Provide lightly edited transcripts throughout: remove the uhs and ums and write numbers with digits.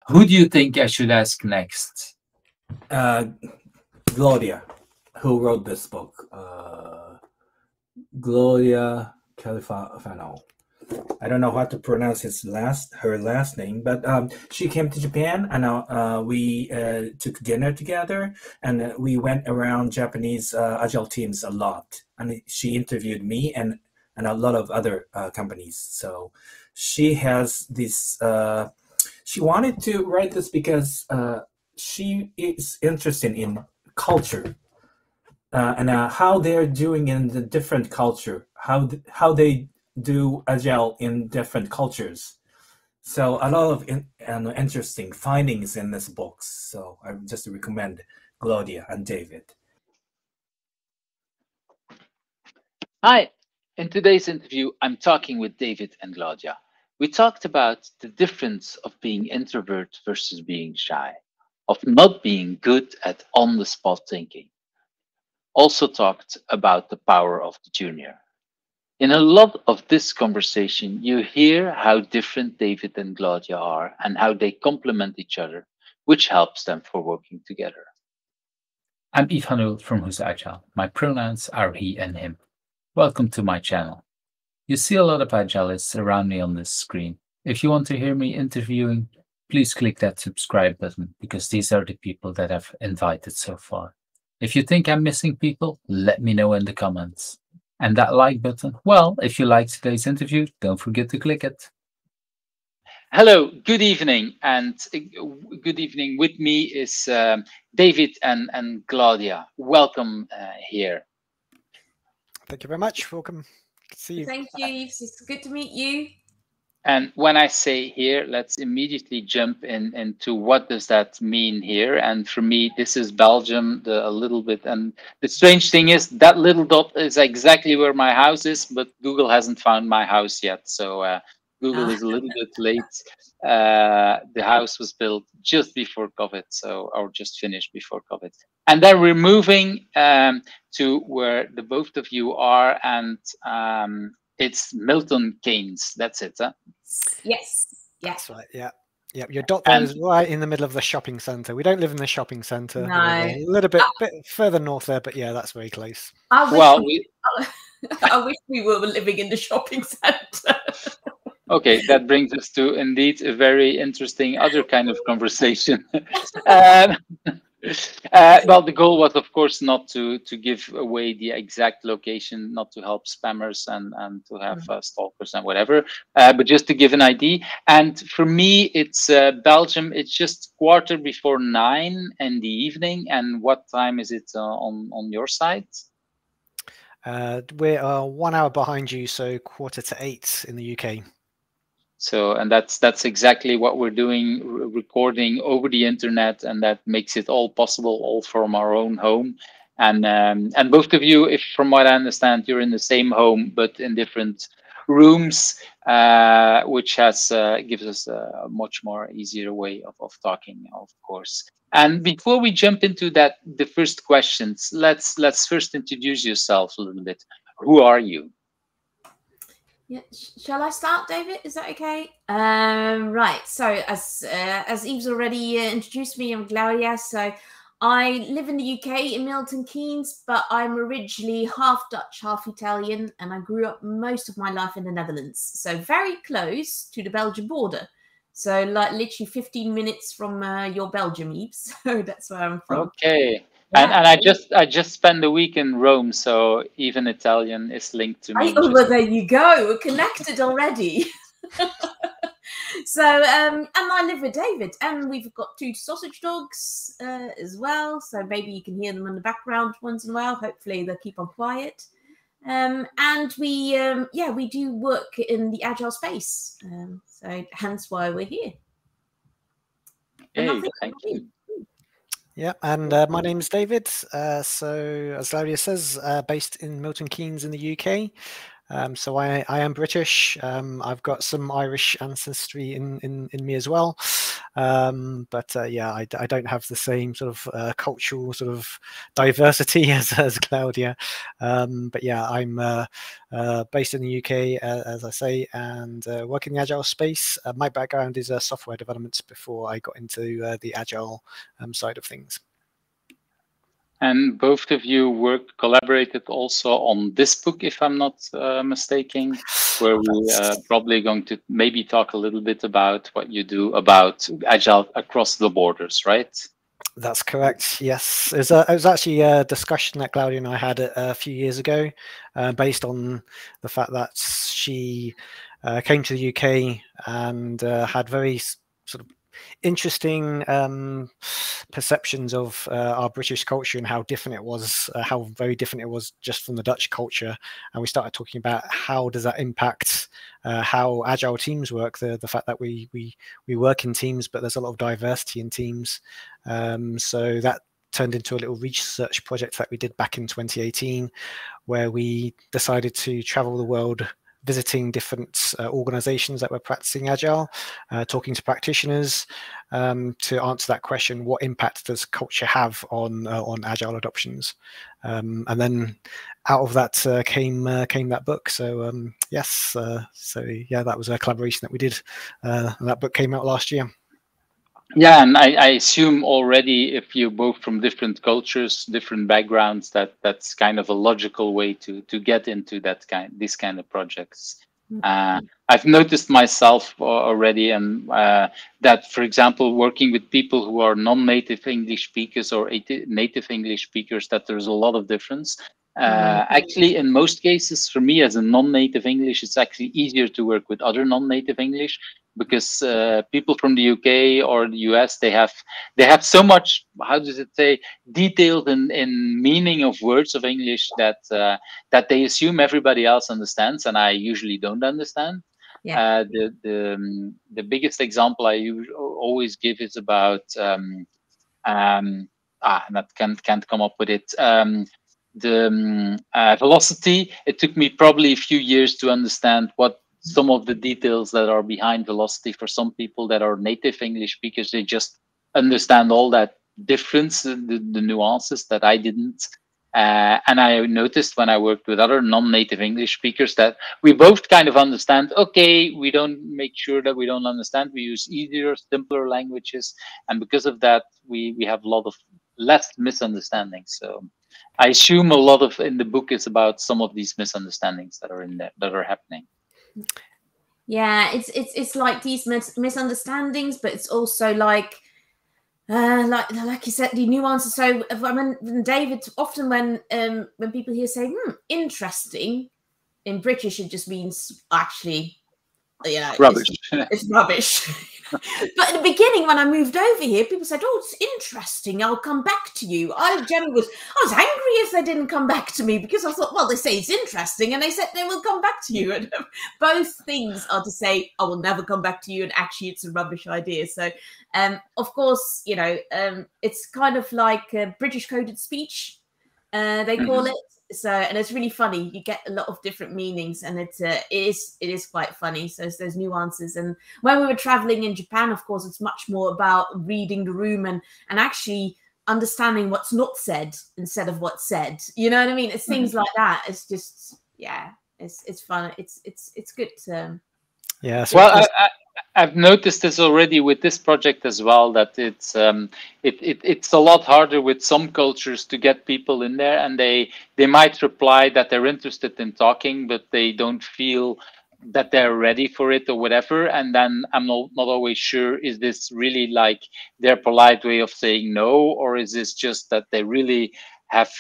Who do you think I should ask next? Glaudia, who wrote this book. Glaudia Califano. I don't know how to pronounce her last name, but she came to Japan, and we took dinner together, and we went around Japanese agile teams a lot, and she interviewed me and a lot of other companies. So she has this. She wanted to write this because she is interested in culture and how they're doing in the different culture, how they do agile in different cultures. So a lot of interesting findings in this book. So I just recommend Glaudia and David. Hi, in today's interview, I'm talking with David and Glaudia. We talked about the difference of being introvert versus being shy, of not being good at on-the-spot thinking. Also talked about the power of the junior. In a lot of this conversation, you hear how different David and Glaudia are and how they complement each other, which helps them for working together. I'm Yves Hanul from Who's Agile. My pronouns are he and him. Welcome to my channel. You see a lot of agilists around me on this screen. If you want to hear me interviewing, please click that subscribe button, because these are the people that I've invited so far. If you think I'm missing people, let me know in the comments. And that like button, well, if you liked today's interview, don't forget to click it. Hello, good evening. And good evening. With me is David and Glaudia. Welcome here. Thank you very much. Welcome. Good to see you. Thank you. It's good to meet you. And when I say here, let's immediately jump into what does that mean here. And for me, this is Belgium, a little bit. And the strange thing is that little dot is exactly where my house is, but Google hasn't found my house yet. So Google is a little bit late. The house was built just before COVID, or just finished before COVID. And then we're moving to where the both of you are, and it's Milton Keynes. That's it, huh? Yes. Yeah. That's right. Yeah. Yeah. Your dot there is right in the middle of the shopping centre. We don't live in the shopping centre. No. We're a little bit further north there, but yeah, that's very close. I wish we were living in the shopping centre. Okay, that brings us to indeed a very interesting other kind of conversation. Well, the goal was, of course, not to give away the exact location, not to help spammers and to have stalkers and whatever, but just to give an idea. And for me, it's Belgium. It's just 9:15 in the evening. And what time is it on your side? We are 1 hour behind you, so 7:45 in the UK. So, and that's exactly what we're doing, recording over the internet, and that makes it all possible, all from our own home. And both of you, if from what I understand, you're in the same home but in different rooms, which gives us a much more easier way of talking, of course. And before we jump into that, the first questions, let's first introduce yourself a little bit. Who are you? Yeah, shall I start, David? Is that okay? Right. So as Yves already introduced me, I'm Glaudia. So I live in the UK in Milton Keynes, but I'm originally half Dutch, half Italian, and I grew up most of my life in the Netherlands. So very close to the Belgian border. So like literally 15 minutes from your Belgium, Yves. So that's where I'm from. Okay. Yeah. And I just spent a week in Rome, so even Italian is linked to me. Oh, well, there you go. We're connected already. So, and I live with David, and we've got 2 sausage dogs as well. So maybe you can hear them in the background once in a while. Hopefully they'll keep on quiet. And we do work in the agile space. So hence why we're here. Hey, thank you. Yeah, and my name is David. So as Glaudia says, based in Milton Keynes in the UK. So I am British. I've got some Irish ancestry in me as well. But yeah, I don't have the same sort of cultural sort of diversity as Glaudia. But yeah, I'm based in the UK, as I say, and work in the Agile space. My background is software development before I got into the Agile side of things. And both of you collaborated also on this book, if I'm not mistaken, where we probably going to maybe talk a little bit about what you do about Agile across the borders, right? That's correct. Yes, it was actually a discussion that Glaudia and I had a few years ago, based on the fact that she came to the UK and had very sort of interesting perceptions of our British culture and how different it was, how very different it was just from the Dutch culture. And we started talking about how does that impact how Agile teams work, the fact that we work in teams, but there's a lot of diversity in teams. So that turned into a little research project that we did back in 2018, where we decided to travel the world visiting different organizations that were practicing Agile, talking to practitioners to answer that question: what impact does culture have on Agile adoptions? And then out of that came that book. So yes, so yeah, that was a collaboration that we did. And that book came out last year. Yeah, and I assume already, if you're both from different cultures, different backgrounds, that's kind of a logical way to get into these kind of projects. I've noticed myself already, and that, for example, working with people who are non-native English speakers or native English speakers, that there's a lot of difference. Actually, in most cases, for me as a non-native English, it's actually easier to work with other non-native English, because people from the UK or the US, they have so much, how does it say, detailed in meaning of words of English that that they assume everybody else understands, and I usually don't understand. Yeah. The biggest example I always give is about that can't come up with it. The velocity. It took me probably a few years to understand what some of the details that are behind velocity. For some people that are native English speakers, they just understand all that difference, the nuances that I didn't. And I noticed when I worked with other non-native English speakers that we both kind of understand, okay, we don't make sure that we don't understand. We use easier, simpler languages. And because of that, we have a lot of less misunderstandings. So I assume a lot of in the book is about some of these misunderstandings that are in there, that are happening. Yeah, it's like these misunderstandings, but it's also like you said, the nuances. So when David, often when people here say interesting, in British it just means actually, yeah, rubbish. It's rubbish. But in the beginning, when I moved over here, people said, "Oh, it's interesting. I'll come back to you." I was angry if they didn't come back to me, because I thought, well, they say it's interesting, and they said they will come back to you. And both things are to say, I will never come back to you, and actually, it's a rubbish idea. So, of course, you know, it's kind of like British coded speech, they call it. So, and it's really funny. You get a lot of different meanings, and it is quite funny. So there's nuances. And when we were traveling in Japan, of course, it's much more about reading the room and actually understanding what's not said instead of what's said. You know what I mean? It's things like that. It's just, yeah, it's fun. It's good to. Yeah. So well, I've noticed this already with this project as well, that it's a lot harder with some cultures to get people in there, and they might reply that they're interested in talking, but they don't feel that they're ready for it or whatever. And then I'm not always sure, is this really like their polite way of saying no, or is this just that they really have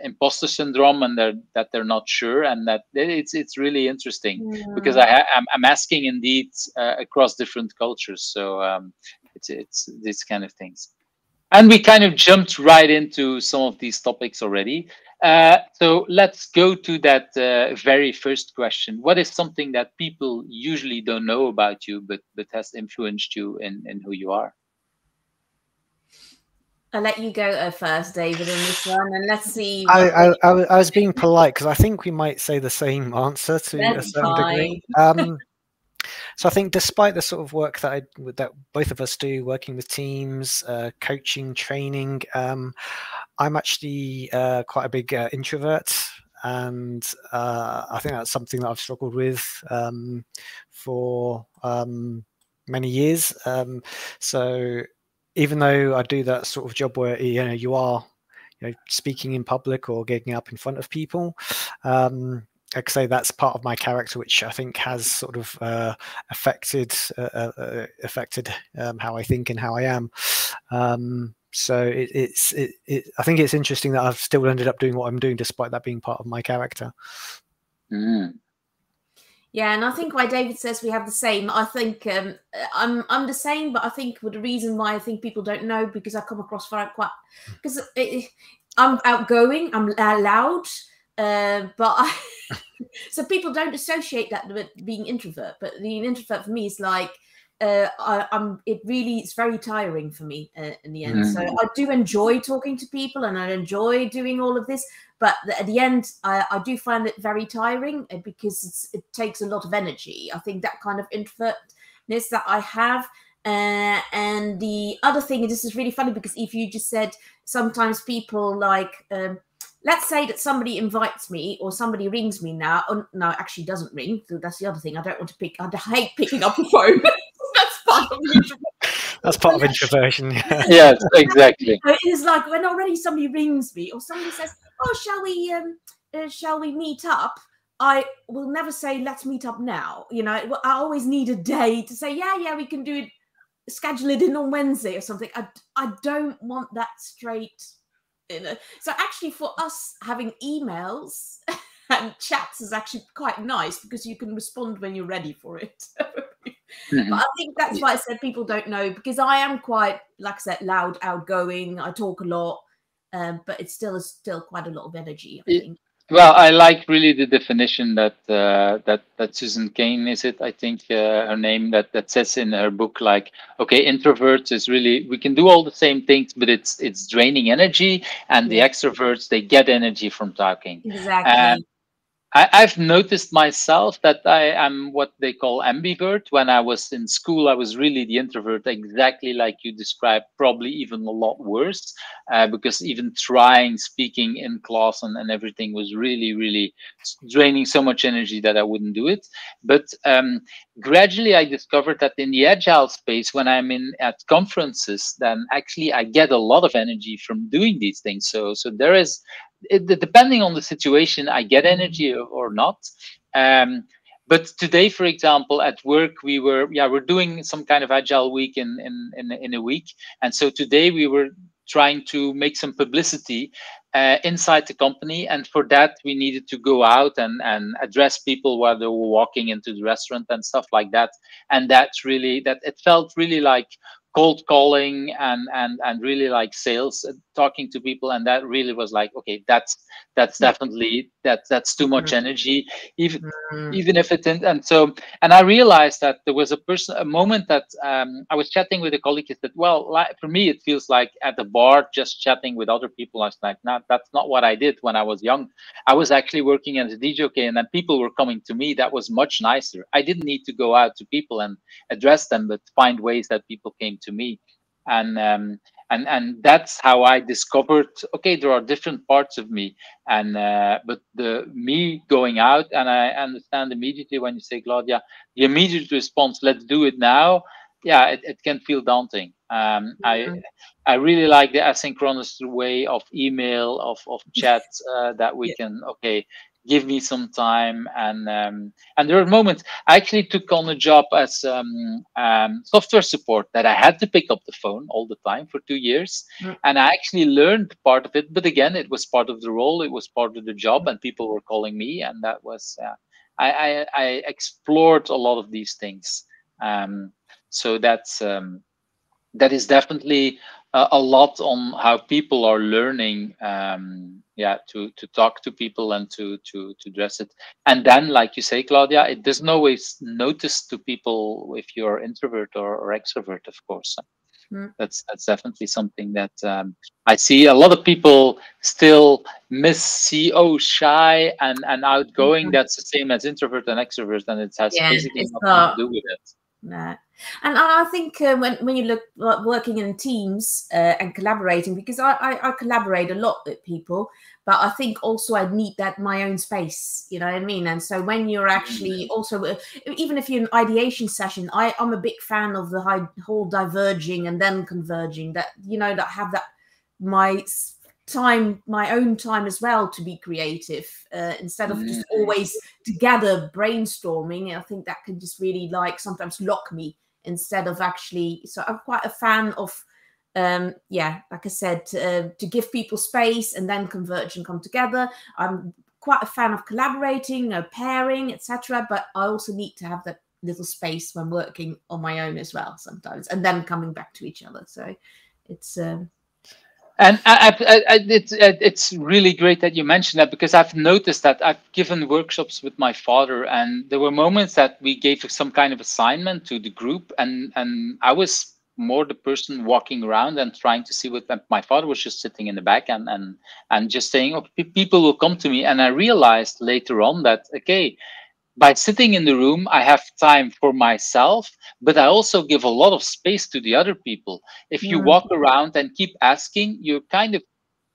imposter syndrome and that they're not sure? And that it's really interesting, because I'm asking indeed across different cultures. So it's this kind of things. And we kind of jumped right into some of these topics already. So let's go to that very first question. What is something that people usually don't know about you, but has influenced you in who you are? I'll let you go first, David, on this one, and let's see. I was being polite because I think we might say the same answer to a certain degree. So I think despite the sort of work that that both of us do, working with teams, coaching, training, I'm actually quite a big introvert, and I think that's something that I've struggled with for many years. So even though I do that sort of job where you are speaking in public or getting up in front of people, like I say, that's part of my character, which I think has sort of affected how I think and how I am. So I think it's interesting that I've still ended up doing what I'm doing despite that being part of my character. Yeah, and I think why David says we have the same. I think I'm the same, but I think the reason why I think people don't know, because I come across quite because I'm outgoing, I'm loud, but so people don't associate that with being introvert. But being introvert for me is like it's very tiring for me in the end. So I do enjoy talking to people and I enjoy doing all of this, but at the end I do find it very tiring because it takes a lot of energy. I think that kind of introvertness that I have. And the other thing, and this is really funny because if you just said sometimes people like let's say that somebody invites me or somebody rings me now. Oh, no, actually doesn't ring. So that's the other thing. I don't want to pick. I hate picking up the phone. That's part of That's part of introversion. Yeah. Yes, exactly. It is like when already somebody rings me or somebody says, "Oh, shall we meet up?" I will never say, "Let's meet up now." I always need a day to say, "Yeah, we can do it. Schedule it in on Wednesday or something." I don't want that straight. So actually for us having emails and chats is actually quite nice because you can respond when you're ready for it. But I think that's why I said people don't know, because I am quite, like I said, loud, outgoing. I talk a lot, but it's still quite a lot of energy, I think. Well, I like really the definition that Susan Cain, is it? I think her name, that says in her book, like, okay, introverts is really, we can do all the same things, but it's draining energy, and the extroverts, they get energy from talking. Exactly. I've noticed myself that I am what they call ambivert. When I was in school, I was really the introvert, exactly like you described, probably even a lot worse, because even trying speaking in class and everything was really, really draining so much energy that I wouldn't do it. But gradually, I discovered that in the agile space, when I'm at conferences, then actually I get a lot of energy from doing these things. So there is. Depending on the situation, I get energy or not. But today, for example, at work, we're doing some kind of agile week in a week, and so today we were trying to make some publicity inside the company, and for that we needed to go out and address people while they were walking into the restaurant and stuff like that. And that's really that it felt really like cold calling and really like sales, talking to people, and that really was like, okay, that's definitely that's too much energy, even if it didn't. And I realized that there was a moment that I was chatting with a colleague who said, well, for me it feels like at the bar just chatting with other people. I was like, no, that's not what I did when I was young. I was actually working as a DJ, and then people were coming to me. That was much nicer. I didn't need to go out to people and address them, but find ways that people came to me. And that's how I discovered, okay, there are different parts of me. And but me going out, and I understand immediately when you say, Glaudia, the immediate response, let's do it now. Yeah, it can feel daunting. I really like the asynchronous way of email, of chat, that we can, okay, give me some time. And there are moments I actually took on a job as software support that I had to pick up the phone all the time for 2 years. And I actually learned part of it, but again, it was part of the role, it was part of the job, and people were calling me, and that was I explored a lot of these things. So that is definitely a lot on how people are learning, to talk to people and to address it. And then, like you say, Claudia, it doesn't always notice to people if you're introvert or extrovert, of course. That's definitely something that I see a lot of people still see. Oh, shy and outgoing. That's the same as introvert and extrovert, and it has basically nothing to do with it. No. And I think when you look like working in teams and collaborating, because I collaborate a lot with people, but I think also I need that my own space, you know what I mean? And so when you're actually also, even if you're in ideation session, I'm a big fan of the whole diverging and then converging, that, you know, that have that my own time as well to be creative, instead of just always together brainstorming. I think that can just really like sometimes lock me instead of actually. So I'm quite a fan of like I said, to give people space and then converge and come together. I'm quite a fan of collaborating, pairing, etc. But I also need to have that little space when working on my own as well sometimes, and then coming back to each other. So it's and it's really great that you mentioned that, because I've noticed that I've given workshops with my father, and there were moments that we gave some kind of assignment to the group, and I was more the person walking around and trying to see what my father was just sitting in the back and just saying, oh, people will come to me. And I realized later on that, okay, by sitting in the room, I have time for myself, but I also give a lot of space to the other people. If you walk around and keep asking, you're kind of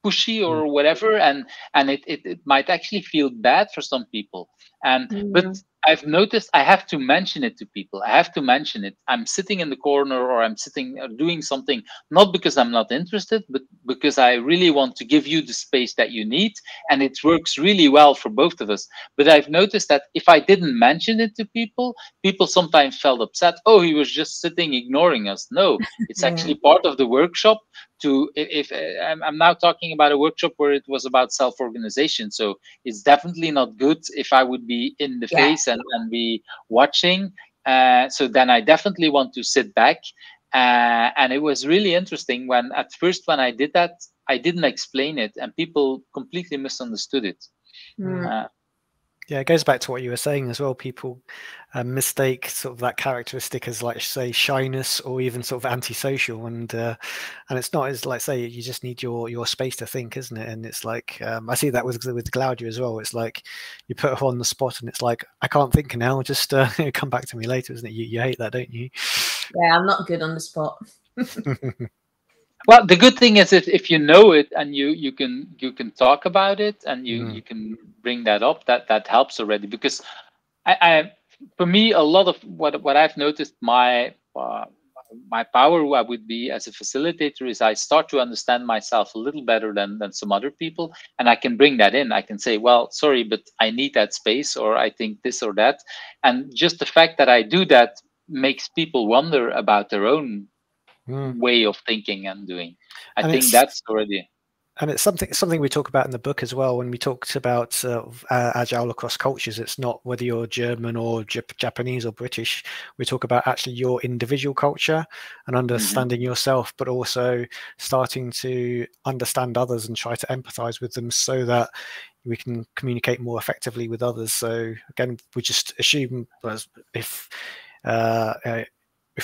pushy or whatever, and it might actually feel bad for some people. But I've noticed I have to mention it to people. I have to mention it. I'm sitting in the corner, or I'm sitting or doing something, not because I'm not interested, but because I really want to give you the space that you need. And it works really well for both of us. But I've noticed that if I didn't mention it to people, people sometimes felt upset. Oh, he was just sitting ignoring us. No, it's actually part of the workshop. If I'm now talking about a workshop where it was about self-organization, so it's definitely not good if I would be in the face and be watching. So then I definitely want to sit back. And it was really interesting when I did that, I didn't explain it, and people completely misunderstood it. Yeah, it goes back to what you were saying as well. People mistake sort of that characteristic as, like, say, shyness or even sort of antisocial, and it's not. As, like, say, you just need your space to think, isn't it? And it's like, I see that with Glaudia as well. It's like you put her on the spot, and it's like, I can't think now. Just come back to me later, isn't it? You hate that, don't you? Yeah, I'm not good on the spot. Well, the good thing is if you know it and you can talk about it and you can bring that up, that helps already. Because I for me, a lot of what I've noticed, my power I would be as a facilitator is I start to understand myself a little better than some other people, and I can bring that in. I can say, well, sorry, but I need that space, or I think this or that, and just the fact that I do that makes people wonder about their own way of thinking and doing. I think that's already. And it's something we talk about in the book as well. When we talked about agile across cultures, it's not whether you're German or Japanese or British. We talk about actually your individual culture and understanding yourself, but also starting to understand others and try to empathize with them so that we can communicate more effectively with others. So again, we just assume if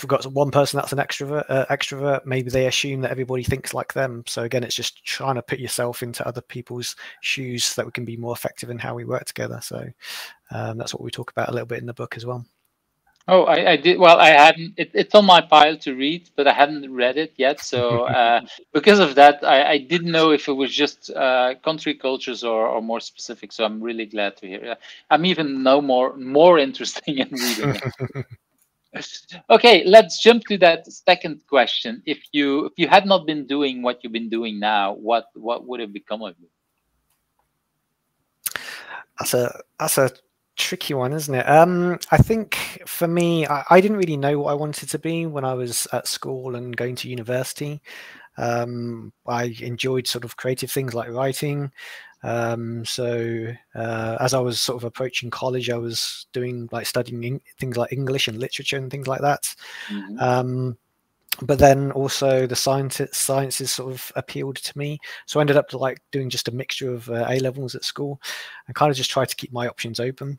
we've got one person that's an extrovert, maybe they assume that everybody thinks like them. So again, it's just trying to put yourself into other people's shoes so that we can be more effective in how we work together. So that's what we talk about a little bit in the book as well. Oh, I did. Well, I hadn't. It's on my pile to read, but I hadn't read it yet. So because of that, I didn't know if it was just country cultures or more specific. So I'm really glad to hear. I'm even now more interested in reading it. Okay, let's jump to that second question. If you had not been doing what you've been doing now, what would have become of you? That's a tricky one, isn't it? I think for me, I didn't really know what I wanted to be when I was at school and going to university. I enjoyed sort of creative things like writing. So as I was sort of approaching college, I was studying things like English and literature and things like that. But then also the sciences sort of appealed to me. So I ended up doing just a mixture of A levels at school and kind of just tried to keep my options open.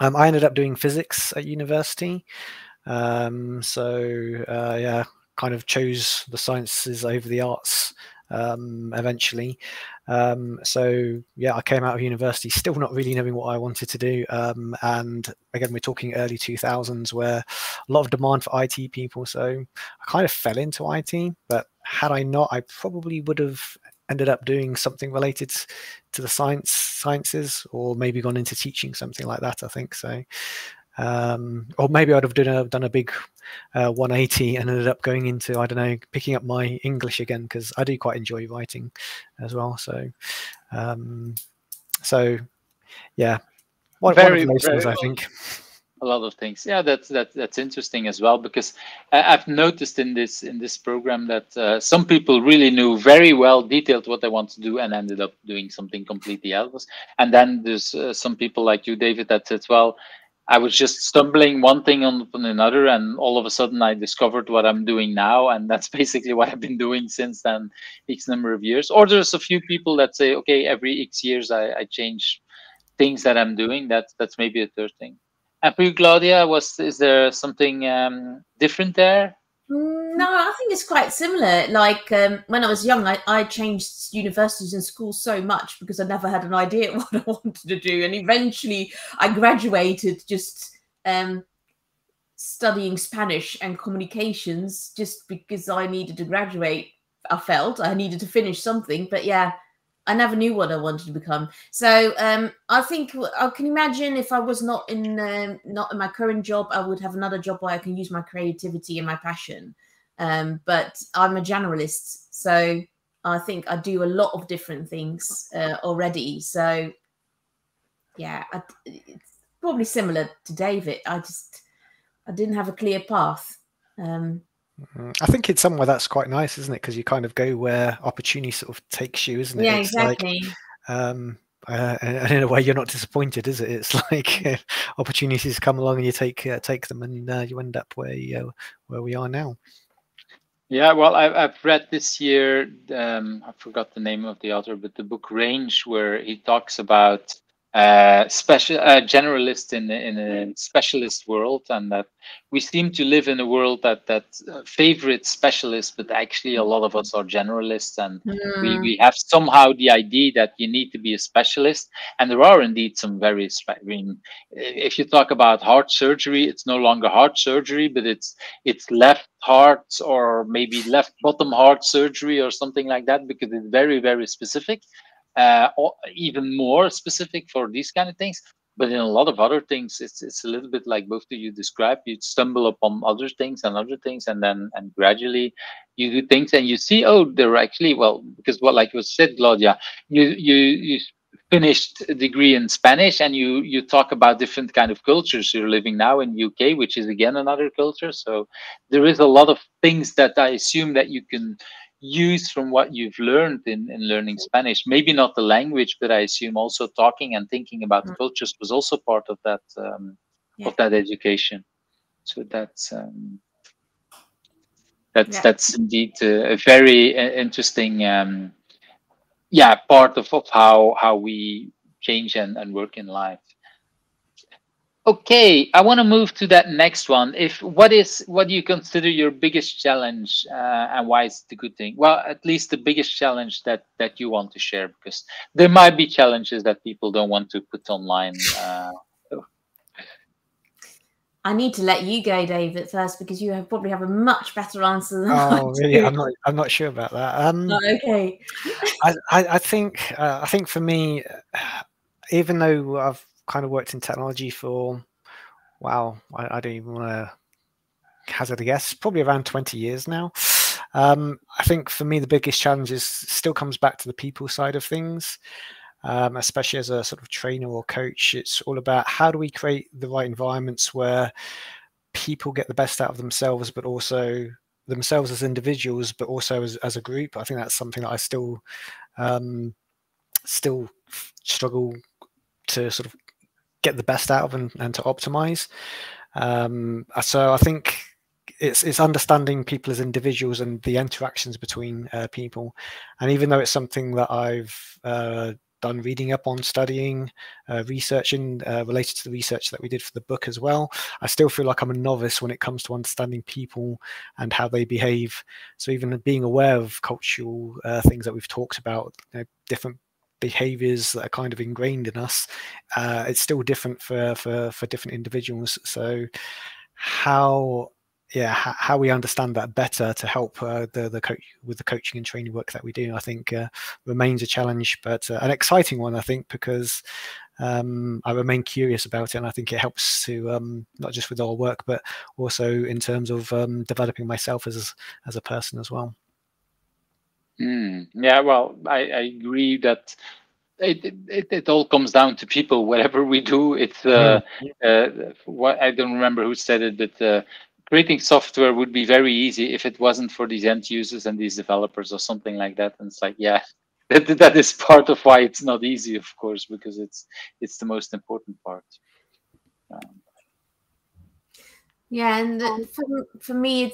I ended up doing physics at university. Yeah, kind of chose the sciences over the arts eventually. So yeah, I came out of university still not really knowing what I wanted to do. And again, we're talking early 2000s, where a lot of demand for IT people. So I kind of fell into IT, but had I not, I probably would have ended up doing something related to the sciences, or maybe gone into teaching, something like that, I think. So or maybe I'd have done a big 180 and ended up going into, I don't know, picking up my English again, because I do quite enjoy writing as well. So so yeah, one of those things, I think. A lot of things. Yeah, that's interesting as well, because I've noticed in this program that some people really knew very well detailed what they want to do and ended up doing something completely else. And then there's some people like you, David, that said, well, I was just stumbling one thing on another, and all of a sudden I discovered what I'm doing now, and that's basically what I've been doing since then, X number of years. Or there's a few people that say, okay, every X years I change things that I'm doing. That's maybe a third thing. And for you, Glaudia, is there something different there? No, I think it's quite similar. Like when I was young, I changed universities and schools so much because I never had an idea what I wanted to do. And eventually I graduated just studying Spanish and communications just because I needed to graduate. I felt I needed to finish something. But yeah, I never knew what I wanted to become. So I think I can imagine if I was not in my current job, I would have another job where I can use my creativity and my passion. But I'm a generalist, so I think I do a lot of different things already. So yeah, it's probably similar to David. I didn't have a clear path. I think it's somewhere that's quite nice, isn't it? Because you kind of go where opportunity sort of takes you, isn't it? Yeah, it's exactly. And in a way, you're not disappointed, is it? It's like opportunities come along and you take them, and you end up where we are now. Yeah, well, I've read this year. I forgot the name of the author, but the book Range, where he talks about generalist in a specialist world, and that we seem to live in a world that favorites specialists, but actually a lot of us are generalists, and we have somehow the idea that you need to be a specialist. And there are indeed some very if you talk about heart surgery, it's no longer heart surgery, but it's left heart or maybe left bottom heart surgery or something like that, because it's very, very specific. Or even more specific for these kind of things. But in a lot of other things, it's a little bit like both of you described. You stumble upon other things, and then gradually you do things, and you see, oh, they're actually, well, because what, like you said, Glaudia, you finished a degree in Spanish, and you talk about different kind of cultures. You're living now in UK, which is again another culture. So there is a lot of things that I assume that you can use from what you've learned in learning Spanish. Maybe not the language, but I assume also talking and thinking about the cultures was also part of that education. So that's indeed a very interesting part of how we change and work in life. Okay, I want to move to that next one. What do you consider your biggest challenge, and why is it a good thing? Well, at least the biggest challenge that you want to share, because there might be challenges that people don't want to put online. I need to let you go, David, first, because you probably have a much better answer than I do. Really? I'm not sure about that. Okay. I think for me, even though I've kind of worked in technology for, wow, I don't even want to hazard a guess, probably around 20 years now. I think for me, the biggest challenge still comes back to the people side of things, especially as a sort of trainer or coach. It's all about how do we create the right environments where people get the best out of themselves, but also themselves as individuals, but also as a group. I think that's something that I still struggle to sort of get the best out of and to optimize. So I think it's understanding people as individuals and the interactions between people. And even though it's something that I've done reading up on, studying, researching related to the research that we did for the book as well. I still feel like I'm a novice when it comes to understanding people and how they behave. So even being aware of cultural things that we've talked about, different behaviors that are kind of ingrained in us, it's still different for different individuals. So how we understand that better to help the coach with the coaching and training work that we do, I think remains a challenge, but an exciting one, I think, because I remain curious about it, and I think it helps to not just with our work, but also in terms of developing myself as a person as well. Yeah, well, I agree that it all comes down to people. Whatever we do, it's what I don't remember who said it, but creating software would be very easy if it wasn't for these end users and these developers or something like that. And it's like, yeah, that is part of why it's not easy, of course, because it's the most important part. Yeah, and for me,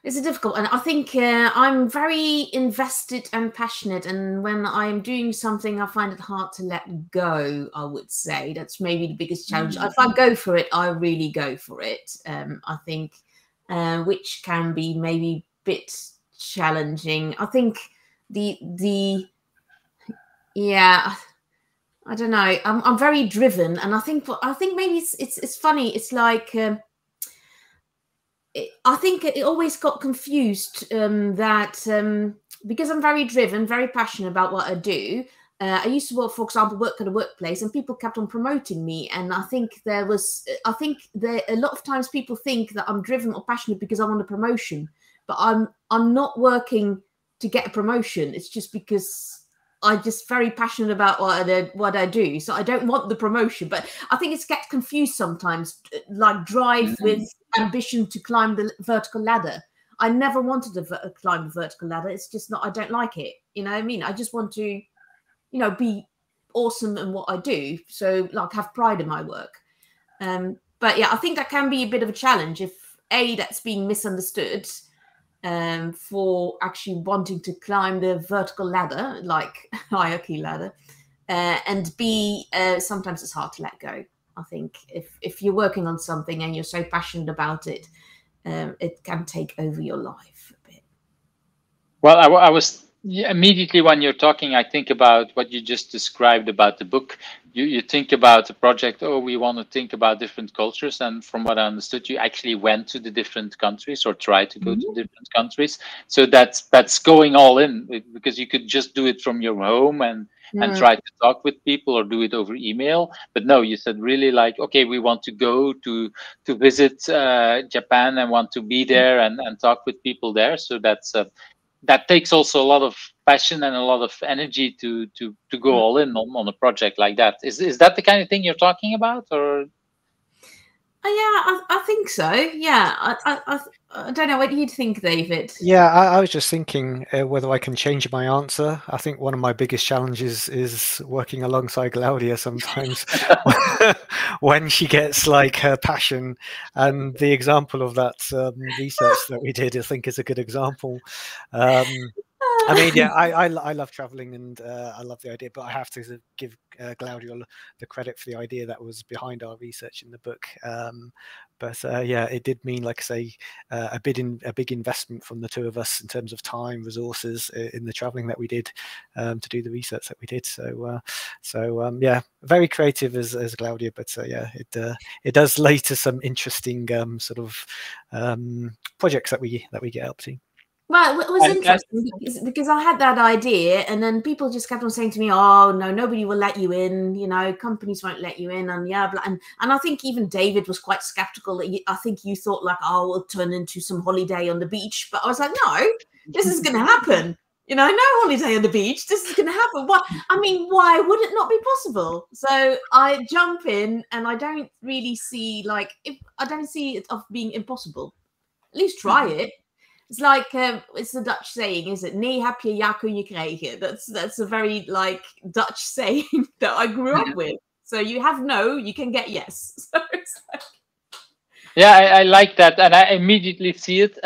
it's a difficult one. I think I'm very invested and passionate, and when I'm doing something, I find it hard to let go, I would say. That's maybe the biggest challenge. If I go for it, I really go for it. I think, which can be maybe a bit challenging. I think yeah, I don't know. I'm very driven, and I think maybe it's funny. It's like I think it always got confused that because I'm very driven, very passionate about what I do. I used to work, for example, work at a workplace, and people kept on promoting me. And I think a lot of times people think that I'm driven or passionate because I want a promotion, but I'm not working to get a promotion. It's just because I'm just very passionate about what I do. So I don't want the promotion, but I think it's gets confused sometimes, like drive with ambition to climb the vertical ladder. I never wanted to climb the vertical ladder. It's just not, I don't like it. You know what I mean? I just want to, be awesome in what I do. So like have pride in my work. But yeah, I think that can be a bit of a challenge if that's being misunderstood for actually wanting to climb the vertical ladder, like hierarchy ladder, and B, sometimes it's hard to let go. I think if you're working on something and you're so passionate about it, it can take over your life a bit. Well, I was immediately when you're talking, I think about what you just described about the book. You think about the project, we want to think about different cultures. And from what I understood, you actually went to the different countries or tried to go to different countries. So that's going all in, because you could just do it from your home and try to talk with people or do it over email. But no, you said really like, okay, we want to go to visit Japan and want to be there and talk with people there. So that takes also a lot of passion and a lot of energy to go all in on a project like that. Is that the kind of thing you're talking about, or? Yeah, I think so. Yeah, I don't know. What do you think, David? Yeah, I was just thinking whether I can change my answer. I think one of my biggest challenges is working alongside Glaudia sometimes when she gets like her passion. And the example of that research that we did, I think, is a good example. I mean, yeah, I love traveling and I love the idea, but I have to give Glaudia the credit for the idea that was behind our research in the book. But yeah, it did mean, like I say, a big investment from the two of us in terms of time, resources in the traveling that we did to do the research that we did. So yeah, very creative as Glaudia, but yeah, it does lead to some interesting sort of projects that we get up to. Well, it was interesting because I had that idea, and then people just kept on saying to me, "Oh no, nobody will let you in. Companies won't let you in." And yeah, and I think even David was quite skeptical. I think you thought like, "Oh, we'll turn into some holiday on the beach," but I was like, "No, this is going to happen. No holiday on the beach. This is going to happen. What? I mean, why would it not be possible?" So I jump in, and I don't really see I don't see it of being impossible. At least try it. It's like it's the Dutch saying, is it? Nee heb je, ja kun je krijgen. That's a very Dutch saying that I grew up with. So you have no, you can get yes. So it's like... Yeah, I like that, and I immediately see it.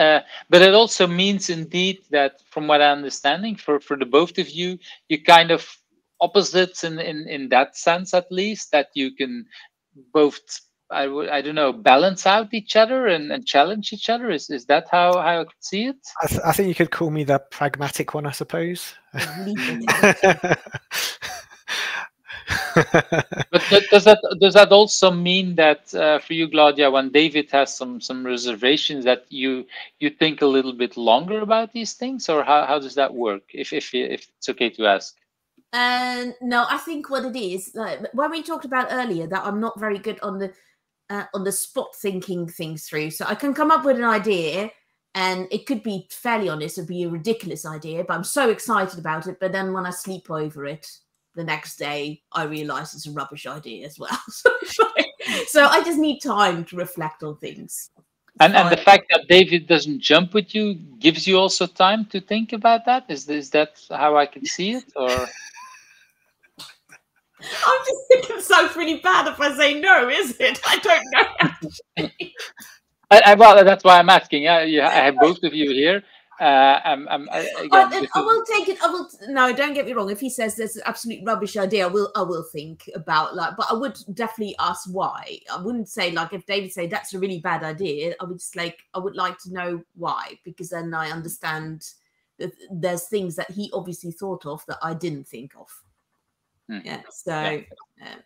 But it also means indeed that, from what I'm understanding, for the both of you, you kind of opposites in that sense, at least, that you can both, I don't know, balance out each other and challenge each other? Is that how I could see it? I think you could call me the pragmatic one, I suppose. But does that also mean that for you, Glaudia, when David has some reservations, that you think a little bit longer about these things, or how does that work? If it's okay to ask. No, I think what it is, like when we talked about earlier, that I'm not very good on the spot thinking things through. So I can come up with an idea, and it could be fairly honest, it'd be a ridiculous idea, but I'm so excited about it. But then when I sleep over it the next day, I realize it's a rubbish idea as well. So I just need time to reflect on things. And the fact that David doesn't jump with you gives you also time to think about that. Is that how I can see it, or? I'm just thinking it sounds really bad if I say no, is it? I don't know. Well, that's why I'm asking. I have both of you here. Again, I will take it. No, don't get me wrong. If he says there's an absolute rubbish idea, I will think about, like, but I would definitely ask why. I wouldn't say, like, if David say that's a really bad idea, I would just I would like to know why, because then I understand that there's things that he obviously thought of that I didn't think of. Yeah. So, yeah.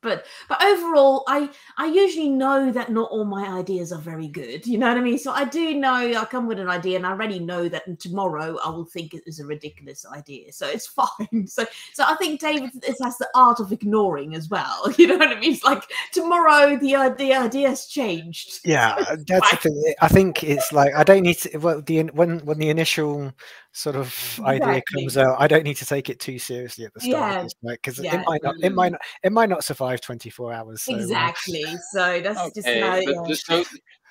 But overall, I usually know that not all my ideas are very good. You know what I mean? So I do know I come with an idea, and I already know that tomorrow I will think it is a ridiculous idea. So it's fine. So I think David has the art of ignoring as well. You know what I mean? It's like tomorrow the idea's changed. Yeah, that's the thing. I think it's like I don't need to. Well, when the initial sort of idea comes out, I don't need to take it too seriously at the start, because it might not survive 24 hours. So, exactly. So that's okay, just how.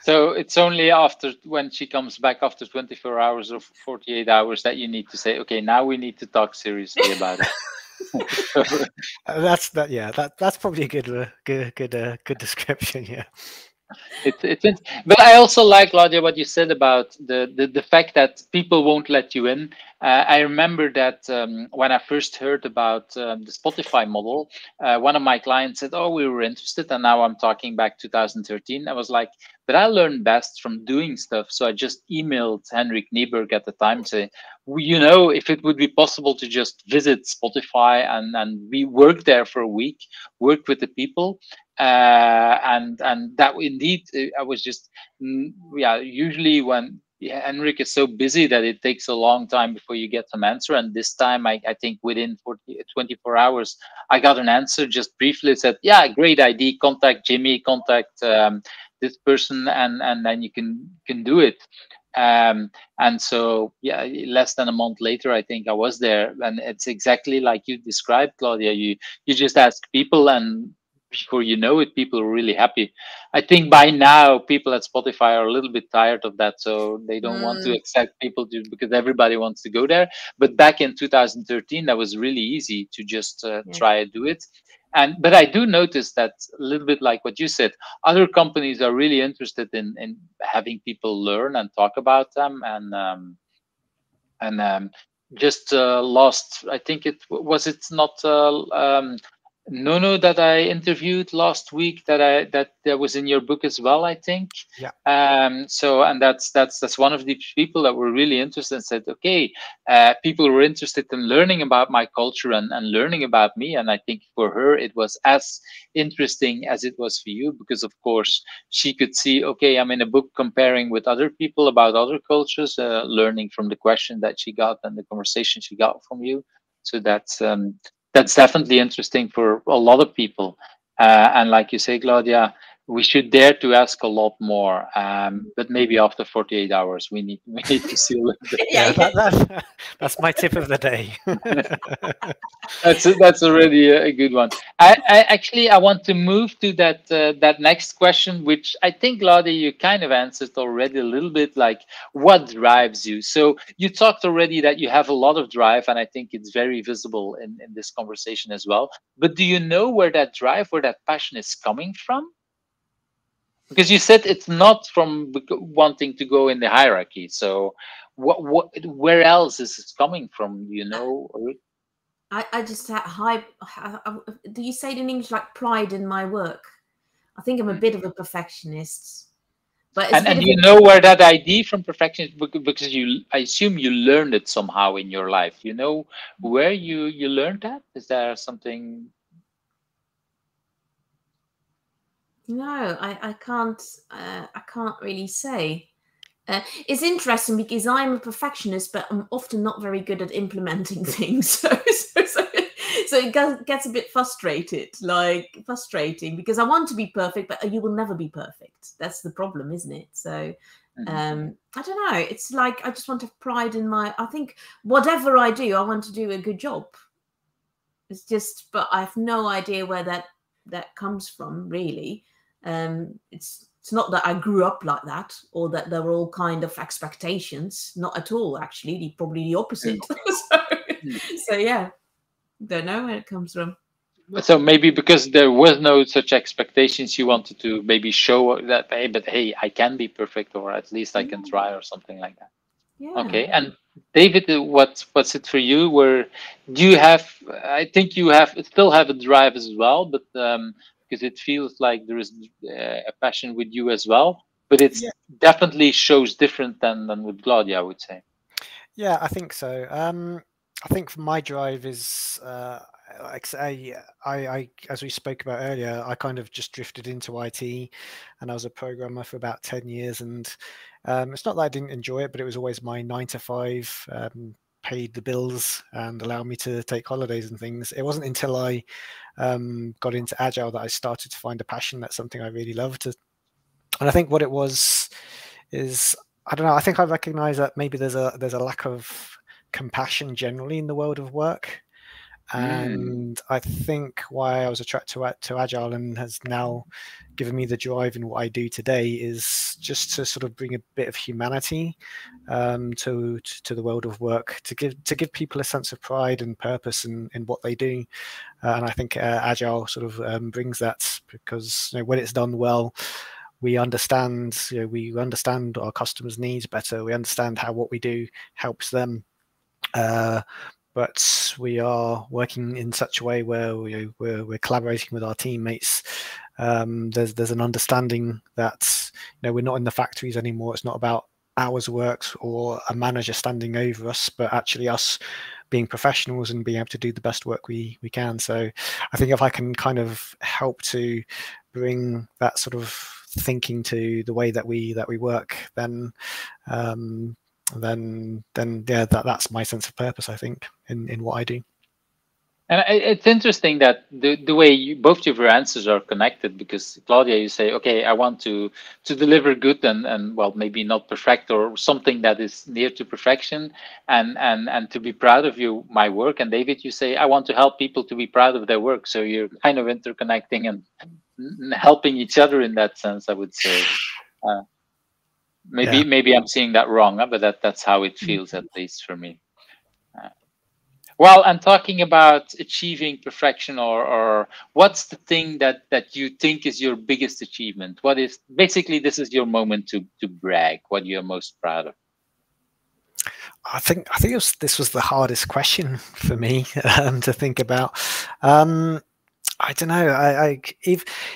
So it's only after, when she comes back after 24 hours or 48 hours, that you need to say, okay, now we need to talk seriously about it. That's probably a good description. Yeah. It's but I also like, Glaudia, what you said about the fact that people won't let you in. I remember that when I first heard about the Spotify model, one of my clients said, "Oh, we were interested," and now I'm talking back 2013. I was like, "But I learn best from doing stuff." So I just emailed Henrik Nieberg at the time, say, "You know, if it would be possible to just visit Spotify and we work there for a week, work with the people." And that indeed, I was just usually when Henrik is so busy that it takes a long time before you get some answer, and this time I think within 24 hours I got an answer. Just briefly said, yeah, great idea, contact Jimmy, contact this person, and then you can do it. And so, yeah, less than a month later, I think I was there, and it's exactly like you described, Glaudia. You just ask people, and before you know it, people are really happy. I think by now people at Spotify are a little bit tired of that, so they don't want to accept people because everybody wants to go there. But back in 2013, that was really easy to just try and do it. But I do notice that, a little bit like what you said, other companies are really interested in having people learn and talk about them. And just last, I think it not Nono that I interviewed last week that was in your book as well, I think. Yeah. So, and that's one of the people that were really interested and said, okay, people were interested in learning about my culture and learning about me. And I think for her it was as interesting as it was for you, because of course she could see, okay, I'm in a book comparing with other people about other cultures, learning from the question that she got and the conversation she got from you. So that's definitely interesting for a lot of people. And like you say, Glaudia, we should dare to ask a lot more. But maybe after 48 hours, we need to see a little bit. Yeah, that's my tip of the day. That's already a good one. I want to move to that next question, which I think, Glaudia, you kind of answered already a little bit, like what drives you. So you talked already that you have a lot of drive, and I think it's very visible in this conversation as well. But do you know where that drive, where that passion is coming from? Because you said it's not from wanting to go in the hierarchy. So where else is it coming from, you know? I just have high. Do you say it in English like pride in my work? I think I'm a bit of a perfectionist, but it's And you know where that idea from perfection is, because I assume you learned it somehow in your life. You know where you learned that? Is there something? No, I can't. I can't really say. It's interesting because I'm a perfectionist, but I'm often not very good at implementing things. So it gets a bit frustrating because I want to be perfect, but you will never be perfect. That's the problem, isn't it? So I don't know. It's like I just want to have pride in my. I think whatever I do, I want to do a good job. It's just, but I have no idea where that comes from, really. It's not that I grew up like that or that there were all kind of expectations. Not at all, actually. Probably the opposite. So yeah, don't know where it comes from. So maybe because there was no such expectations, you wanted to maybe show that, hey, but hey, I can be perfect, or at least I can try, or something like that. Yeah. Okay. And David, what's it for you? Where do you have? I think you still have a drive as well, but because it feels like there is a passion with you as well, but it's definitely shows different than with Glaudia, I would say. Yeah, I think so. I think my drive is like I as we spoke about earlier, I kind of just drifted into IT, and I was a programmer for about 10 years. And it's not that I didn't enjoy it, but it was always my 9 to 5, paid the bills and allowed me to take holidays and things. It wasn't until I got into Agile that I started to find a passion. That's something I really loved. And I think what it was is, I don't know, I think I recognize that maybe there's a lack of compassion generally in the world of work. And I think why I was attracted to Agile and has now given me the drive in what I do today is just to sort of bring a bit of humanity to the world of work, to give people a sense of pride and purpose in what they do. And I think Agile sort of brings that, because when it's done well, we understand our customers' needs better. We understand how what we do helps them. But we are working in such a way where we're collaborating with our teammates. There's an understanding that we're not in the factories anymore. It's not about hours worked or a manager standing over us, but actually us being professionals and being able to do the best work we can. So I think if I can kind of help to bring that sort of thinking to the way that we work, then yeah, that's my sense of purpose, I think, in what I do. And it's interesting that the way both of your answers are connected, because Glaudia, you say, okay, I want to deliver good and well, maybe not perfect or something that is near to perfection, and to be proud of my work. And David, you say, I want to help people to be proud of their work. So you're kind of interconnecting and helping each other in that sense, I would say. Maybe I'm seeing that wrong, but that's how it feels, at least for me. Well, and talking about achieving perfection, or what's the thing that you think is your biggest achievement? What is, basically, this is your moment to brag, what you're most proud of? I think this was the hardest question for me to think about. I don't know.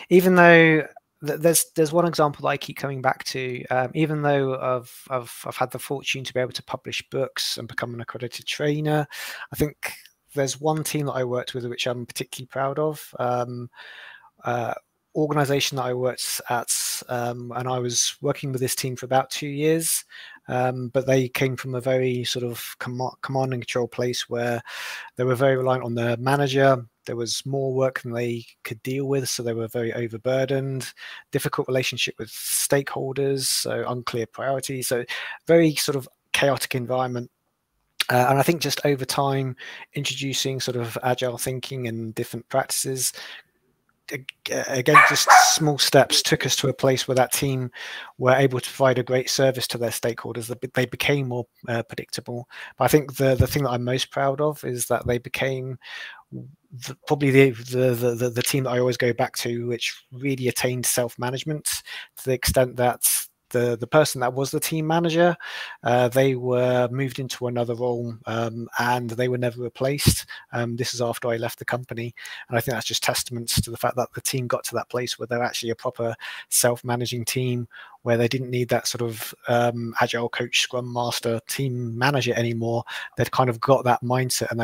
Even though there's one example that I keep coming back to. Even though I've had the fortune to be able to publish books and become an accredited trainer, I think there's one team that I worked with which I'm particularly proud of. Organization that I worked at, and I was working with this team for about 2 years, but they came from a very sort of command and control place where they were very reliant on the manager. There was more work than they could deal with, so they were very overburdened. Difficult relationship with stakeholders, so unclear priorities, so very sort of chaotic environment. And I think just over time, introducing sort of agile thinking and different practices, again, just small steps took us to a place where that team were able to provide a great service to their stakeholders. They became more predictable. But I think the thing that I'm most proud of is that they became probably the team that I always go back to, which really attained self-management to the extent that the person that was the team manager, they were moved into another role, and they were never replaced. This is after I left the company, and I think that's just testaments to the fact that the team got to that place where they're actually a proper self-managing team, where they didn't need that sort of agile coach, scrum master, team manager anymore. They'd kind of got that mindset, and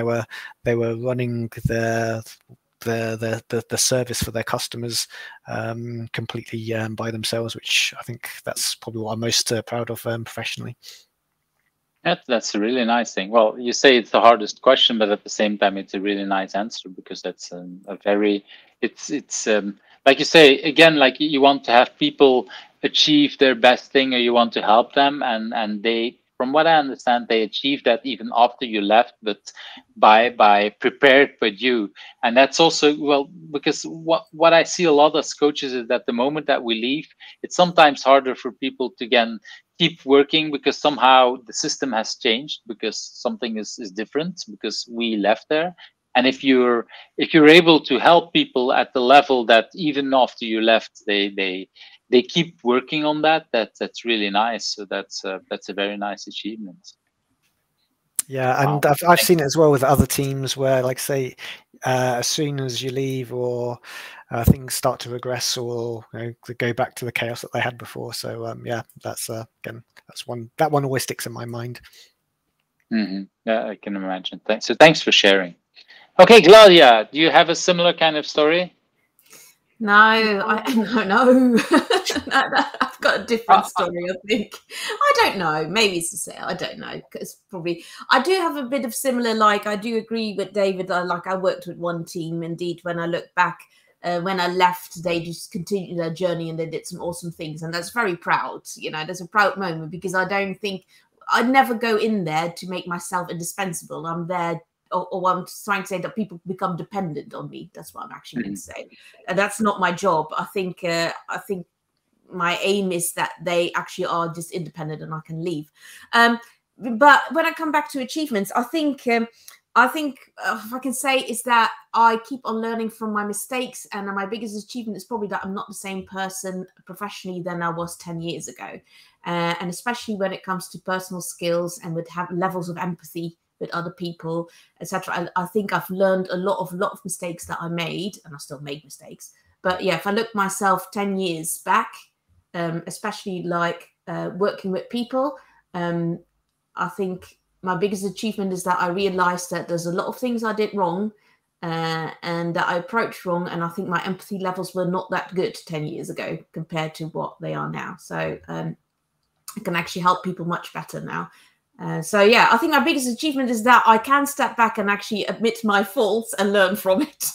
they were running the service for their customers completely by themselves, which I think that's probably what I'm most proud of professionally. That's a really nice thing. Well, you say it's the hardest question, but at the same time, it's a really nice answer, because that's a very, it's like you say, again, like you want to have people achieve their best thing, or you want to help them, and they, from what I understand, they achieve that even after you left, but by prepared by you. And that's also, well, because what I see a lot as coaches is that the moment that we leave, it's sometimes harder for people to again keep working, because somehow the system has changed, because something is different, because we left there. And if you're able to help people at the level that even after you left, they keep working on that's really nice. So that's a very nice achievement. Yeah, and wow. I've seen it as well with other teams where, like, say, as soon as you leave, or things start to regress, or go back to the chaos that they had before. So yeah, that's again, that one always sticks in my mind. Mm-hmm. Yeah, I can imagine. Thanks for sharing. Okay, Glaudia, do you have a similar kind of story? No, no. I've got a different story, I think. I don't know. Maybe it's the same. I don't know. Because probably I do have a bit of similar. Like, I do agree with David. I worked with one team. Indeed, when I look back, when I left, they just continued their journey and they did some awesome things, and that's very proud. There's a proud moment, because I don't think I'd never go in there to make myself indispensable. I'm there. Or I'm trying to say that people become dependent on me. That's what I'm actually going to say. And that's not my job. I think my aim is that they actually are just independent and I can leave. But when I come back to achievements, I think if I can say is that I keep on learning from my mistakes, and my biggest achievement is probably that I'm not the same person professionally than I was 10 years ago. And especially when it comes to personal skills and with levels of empathy with other people, etc. I think I've learned a lot of mistakes that I made, and I still make mistakes. But yeah, if I look myself 10 years back, especially like working with people, I think my biggest achievement is that I realized that there's a lot of things I did wrong, and that I approached wrong. And I think my empathy levels were not that good 10 years ago compared to what they are now. So I can actually help people much better now. So yeah, I think my biggest achievement is that I can step back and actually admit my faults and learn from it.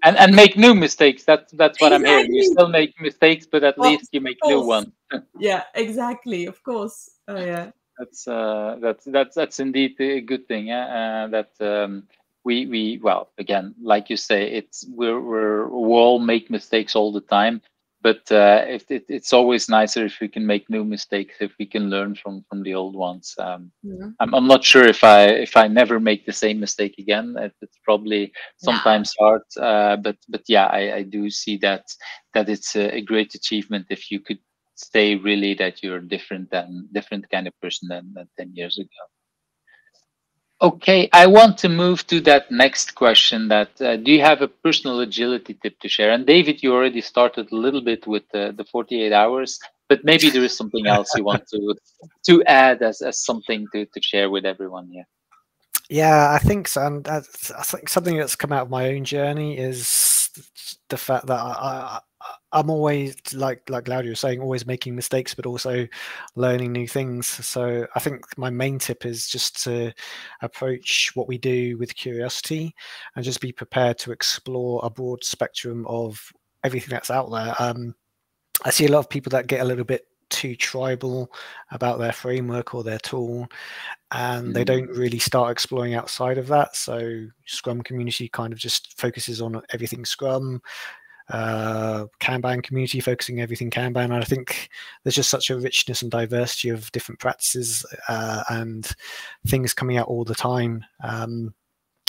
and make new mistakes. That's what I'm hearing. You still make mistakes, but at least you make new ones. Yeah, exactly. Of course. Oh yeah. That's indeed a good thing. That we well, again, like you say, we all make mistakes all the time. But it's always nicer if we can make new mistakes, if we can learn from the old ones. I'm not sure if I never make the same mistake again. It's probably sometimes hard. But yeah, I do see that it's a great achievement if you could say really that you're different kind of person than 10 years ago. Okay, I want to move to that next question. That do you have a personal agility tip to share? And David, you already started a little bit with the 48 hours, but maybe there is something else you want to add as something to share with everyone here. Yeah, I think so. And I think something that's come out of my own journey is the fact that I'm always, like Glaudia was saying, always making mistakes, but also learning new things. So I think my main tip is just to approach what we do with curiosity and just be prepared to explore a broad spectrum of everything that's out there. I see a lot of people that get a little bit too tribal about their framework or their tool, and they don't really start exploring outside of that. So Scrum community kind of just focuses on everything Scrum. Kanban community focusing everything Kanban, and I think there's just such a richness and diversity of different practices and things coming out all the time.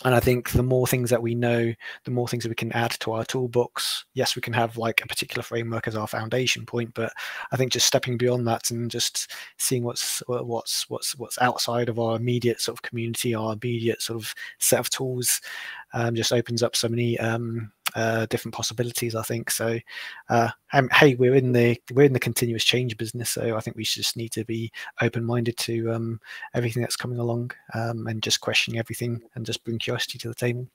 And I think the more things that we know, the more things that we can add to our toolbox. Yes, we can have like a particular framework as our foundation point, but I think just stepping beyond that and just seeing what's outside of our immediate sort of community, our immediate sort of set of tools, just opens up so many different possibilities, I think. So hey, we're in the continuous change business, so I think we just need to be open-minded to everything that's coming along, and just questioning everything and just bring curiosity to the table.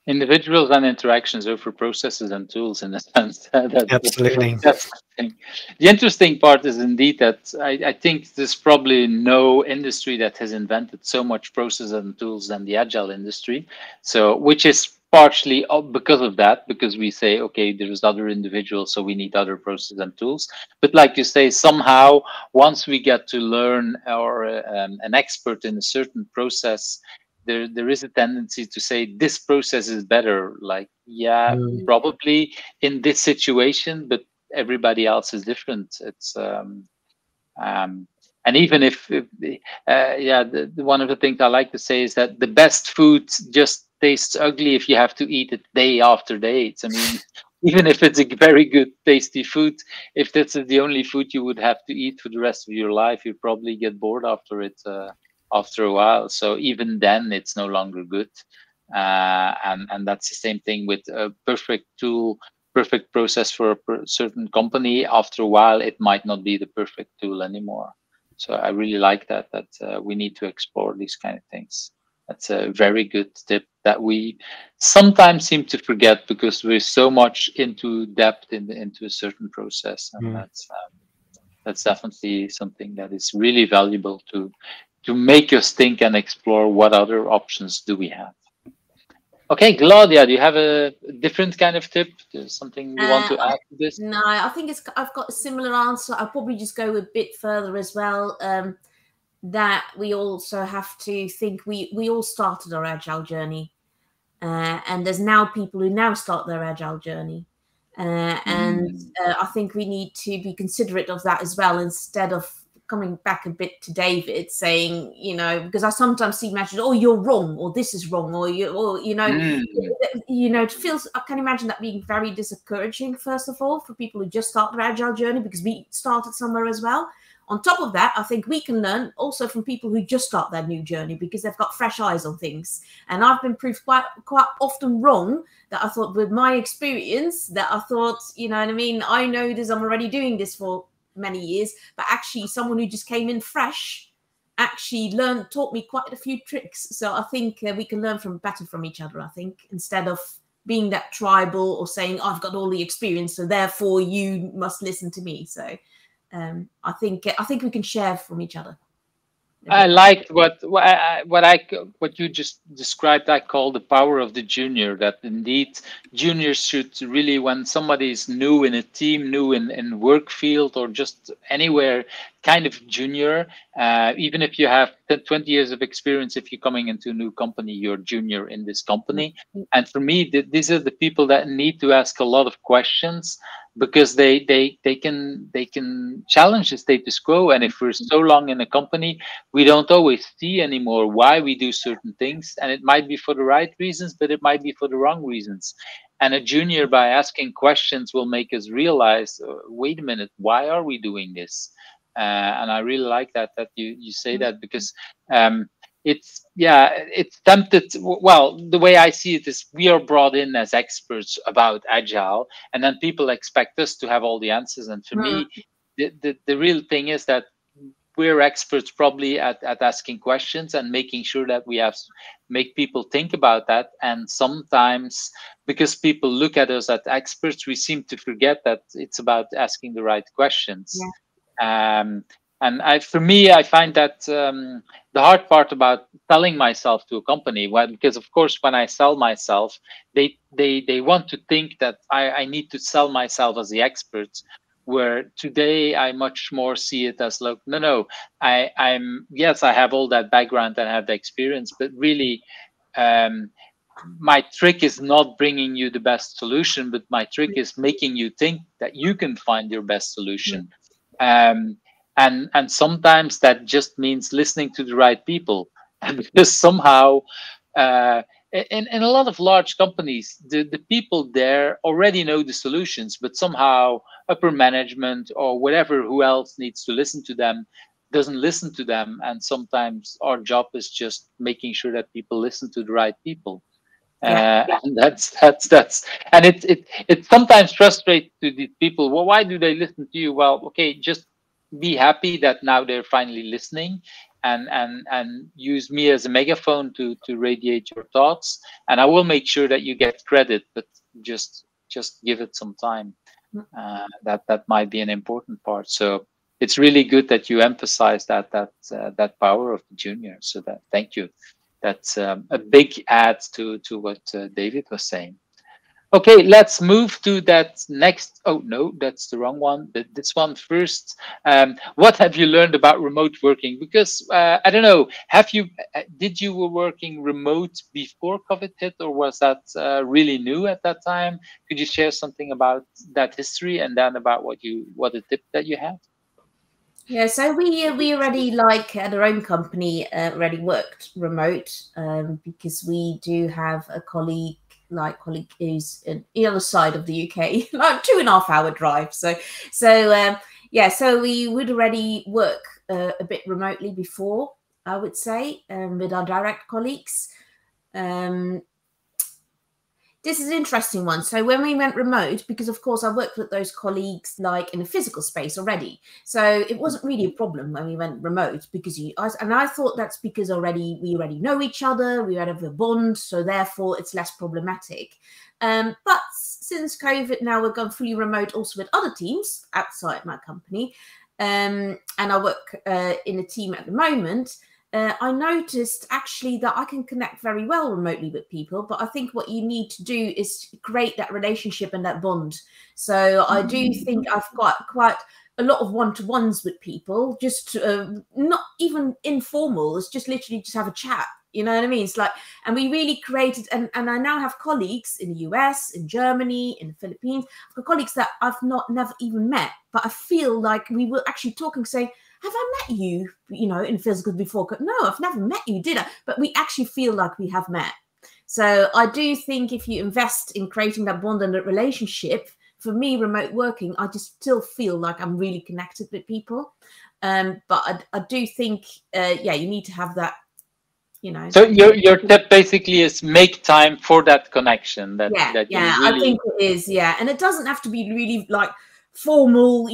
Individuals and interactions over processes and tools, in a sense. Absolutely. That's the thing. The interesting part is indeed that I think there's probably no industry that has invented so much process and tools than the agile industry. So, which is partially because of that, because we say, okay, there's other individuals, so we need other processes and tools. But like you say, somehow, once we get to learn or an expert in a certain process, there is a tendency to say this process is better. Like, yeah, probably in this situation, but everybody else is different. It's and even if yeah, one of the things I like to say is that the best food just tastes ugly if you have to eat it day after day. I mean, even if it's a very good, tasty food, if that's the only food you would have to eat for the rest of your life, you probably get bored after it. After a while, so even then it's no longer good, and that's the same thing with a perfect tool, perfect process for a certain company. After a while, it might not be the perfect tool anymore. So I really like that we need to explore these kind of things. That's a very good tip that we sometimes seem to forget because we're so much into depth into a certain process, and that's definitely something that is really valuable to make us think and explore what other options do we have. Okay, Glaudia, do you have a different kind of tip? There's something you want to add to this? No, I think I've got a similar answer. I'll probably just go a bit further as well. That we also have to think we all started our agile journey, and there's now people who now start their agile journey. And I think we need to be considerate of that as well, instead of coming back a bit to David saying, you know, because I sometimes see messages, oh, you're wrong, or this is wrong, or you know, it feels, I can imagine that being very discouraging, first of all, for people who just start their agile journey, because we started somewhere as well. On top of that, I think we can learn also from people who just start their new journey because they've got fresh eyes on things. And I've been proved quite often wrong, that I thought with my experience, that I thought, you know what I mean, I know this, I'm already doing this for many years, but actually someone who just came in fresh actually taught me quite a few tricks. So I think we can learn better from each other, I think, instead of being that tribal or saying, I've got all the experience, so therefore you must listen to me. So I think we can share from each other. I liked what you just described. I call the power of the junior. That indeed juniors should really, when somebody is new in a team, new in work field, or just anywhere, kind of junior. Even if you have 20 years of experience, if you're coming into a new company, you're junior in this company. And for me, these are the people that need to ask a lot of questions, because they can challenge the status quo. And if we're so long in a company, we don't always see anymore why we do certain things, and it might be for the right reasons, but it might be for the wrong reasons. And a junior, by asking questions, will make us realize, wait a minute, why are we doing this? And I really like that you say that, because it's tempted. Well, the way I see it is, we are brought in as experts about agile, and then people expect us to have all the answers. And for me, the real thing is that we're experts probably at asking questions and making sure that we make people think about that. And sometimes, because people look at us as experts, we seem to forget that it's about asking the right questions. And for me, I find that the hard part about selling myself to a company, because of course, when I sell myself, they want to think that I need to sell myself as the expert. Where today I much more see it as, look, no, I'm yes, I have all that background and I have the experience, but really, my trick is not bringing you the best solution, but my trick is making you think that you can find your best solution. And sometimes that just means listening to the right people, because somehow in a lot of large companies, the people there already know the solutions, but somehow upper management or whatever, who else needs to listen to them, doesn't listen to them. And sometimes our job is just making sure that people listen to the right people. And that's and it sometimes frustrates to these people. Well, why do they listen to you? Well, okay, just be happy that now they're finally listening, and use me as a megaphone to radiate your thoughts, and I will make sure that you get credit, but just give it some time. That might be an important part. So it's really good that you emphasize that power of the junior. So that, thank you. That's a big add to what David was saying. Okay, let's move to that next. Oh no, that's the wrong one. This one first. What have you learned about remote working? Because I don't know. Did you were working remote before COVID hit, or was that really new at that time? Could you share something about that history, and then about what the tip that you had? Yeah, so we already, like at our own company, already worked remote, because we do have a colleague who's on the other side of the UK, like 2.5 hour drive. So we would already work a bit remotely before, I would say, with our direct colleagues. This is an interesting one. So when we went remote, because of course I worked with those colleagues like in a physical space already, so it wasn't really a problem when we went remote, because I thought that's because we already know each other, we already have a bond, so therefore it's less problematic. But since COVID, now we've gone fully remote also with other teams outside my company, and I work in a team at the moment. I noticed actually that I can connect very well remotely with people, but I think what you need to do is create that relationship and that bond. So I do think I've got quite a lot of one-to-ones with people, just not even informal. It's just literally just have a chat. You know what I mean? It's like, and we really created, and I now have colleagues in the US, in Germany, in the Philippines. I've got colleagues that I've never even met, but I feel like we were actually talking, saying, have I met you, in physical before? No, I've never met you, did I? But we actually feel like we have met. So I do think if you invest in creating that bond and that relationship, for me, remote working, I just still feel like I'm really connected with people. But I do think, you need to have that, So your tip basically is make time for that connection. Really... I think it is, and it doesn't have to be really like formal,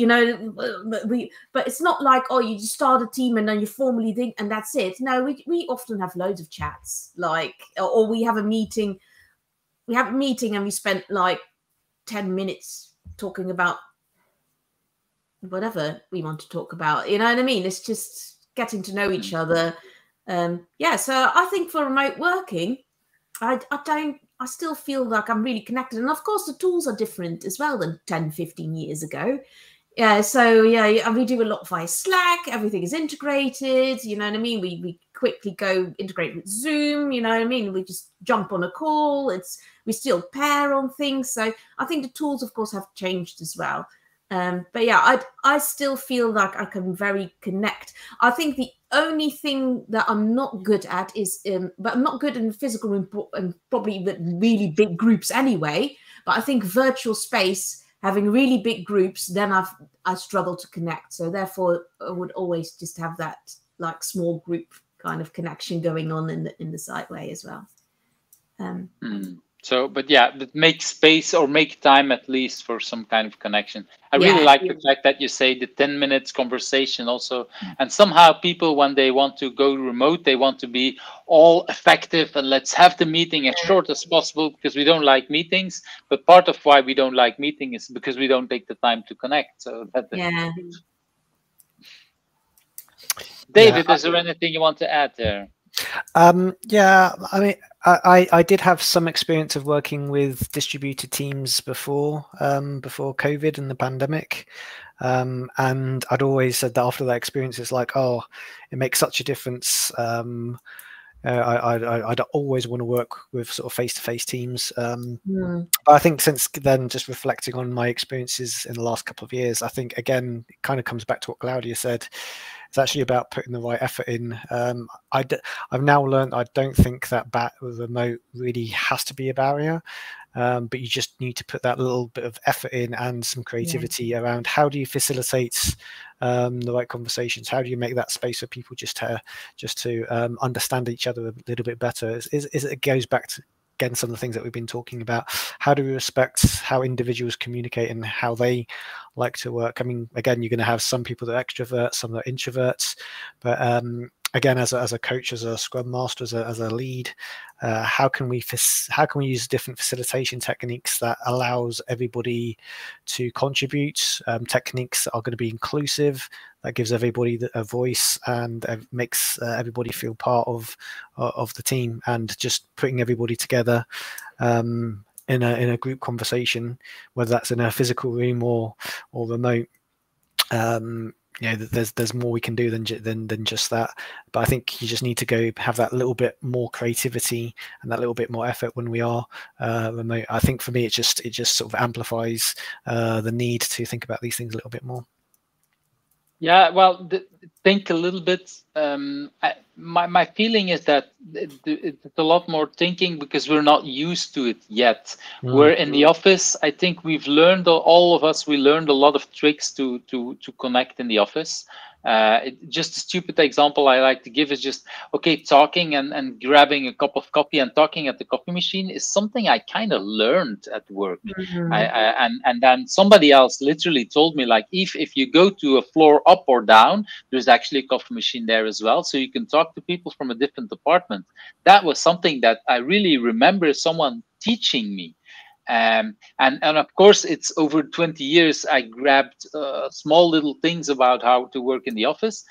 but it's not like, oh, you just start a team and then you formally think and that's it. No, we often have loads of chats, or we have a meeting. We have a meeting and we spent like 10 minutes talking about whatever we want to talk about. You know what I mean? It's just getting to know each other. So I think for remote working, I still feel like I'm really connected. And of course, the tools are different as well than 10, 15 years ago. We do a lot via Slack. Everything is integrated. You know what I mean? We quickly go integrate with Zoom. You know what I mean? We just jump on a call. We still pair on things. So I think the tools, of course, have changed as well. I still feel like I can very connect. I think the only thing that I'm not good at is, but I'm not good in physical and probably with really big groups anyway. But I think virtual space, having really big groups, then I struggle to connect. So therefore, I would always just have that like small group kind of connection going on in the site way as well. So, but make space or make time at least for some kind of connection. I really like the fact that you say the 10 minutes conversation also. And somehow people, when they want to go remote, they want to be all effective and let's have the meeting as short as possible because we don't like meetings. But part of why we don't like meeting is because we don't take the time to connect. So David, is there anything you want to add there? I mean, I did have some experience of working with distributed teams before COVID and the pandemic, and I'd always said that after that experience, it's like, oh, it makes such a difference. I'd always want to work with sort of face-to-face teams. But I think since then, just reflecting on my experiences in the last couple of years, I think again it kind of comes back to what Glaudia said. It's actually about putting the right effort in. I've now learned I don't think that remote really has to be a barrier. But you just need to put that little bit of effort in and some creativity around how do you facilitate the right conversations? How do you make that space for people just to understand each other a little bit better? It goes back to, again, some of the things that we've been talking about. How do we respect how individuals communicate and how they like to work? I mean, again, you're going to have some people that are extroverts, some that are introverts, but again, as a coach, as a scrum master, as a lead, how can we use different facilitation techniques that allows everybody to contribute, techniques that are going to be inclusive, that gives everybody a voice and makes everybody feel part of the team, and just putting everybody together in a group conversation, whether that's in a physical room or remote. There's more we can do than just that. But I think you just need to go have that little bit more creativity and that little bit more effort when we are remote. I think for me, it just sort of amplifies the need to think about these things a little bit more. Yeah, well, think a little bit. My feeling is that it's a lot more thinking because we're not used to it yet. We're in the office. I think we've learned, all of us, we learned a lot of tricks to connect in the office. Just a stupid example I like to give is just, okay, talking and grabbing a cup of coffee and talking at the coffee machine is something I kind of learned at work. And then somebody else literally told me, like, if you go to a floor up or down, there's actually a coffee machine there as well, so you can talk to people from a different department. That was something that I really remember someone teaching me. And of course, it's over 20 years I grabbed small little things about how to work in the office,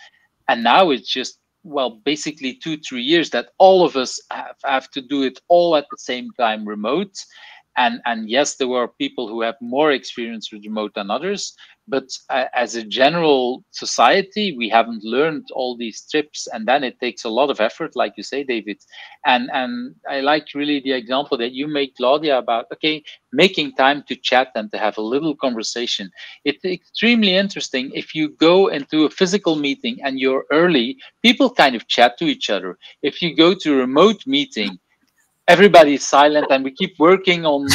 and now it's just, well, basically 2-3 years that all of us have to do it all at the same time remote. And yes, there were people who have more experience with remote than others, but as a general society, we haven't learned all these tips, and then it takes a lot of effort, like you say, David. And I like really the example that you make, Claudia, about, okay, making time to chat and to have a little conversation. It's extremely interesting. If you go into a physical meeting and you're early, people kind of chat to each other. If you go to a remote meeting, everybody's silent and we keep working on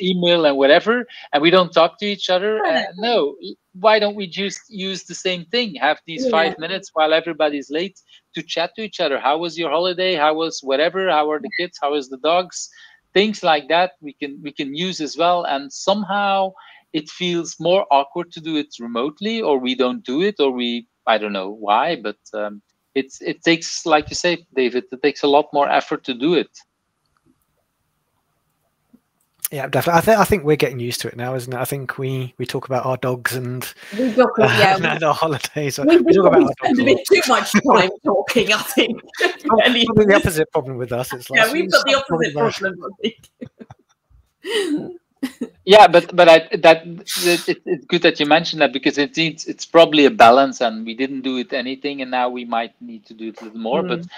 email and whatever, and we don't talk to each other. No, why don't we just use the same thing? Have these 5 minutes while everybody's late to chat to each other. How was your holiday? How was whatever? How are the kids? How is the dogs? Things like that we can use as well. And somehow it feels more awkward to do it remotely, or we don't do it, or I don't know why, but it takes, like you say, David, it takes a lot more effort to do it. Yeah, definitely. I think we're getting used to it now, isn't it? I think we talk about our dogs and and our holidays. We talk about spend a bit too much time talking, I think. Probably the opposite problem with us. It's like, we've got the opposite problem, I think. Yeah, but it's good that you mentioned that, because it's probably a balance, and we didn't do it anything, and now we might need to do it a little more. But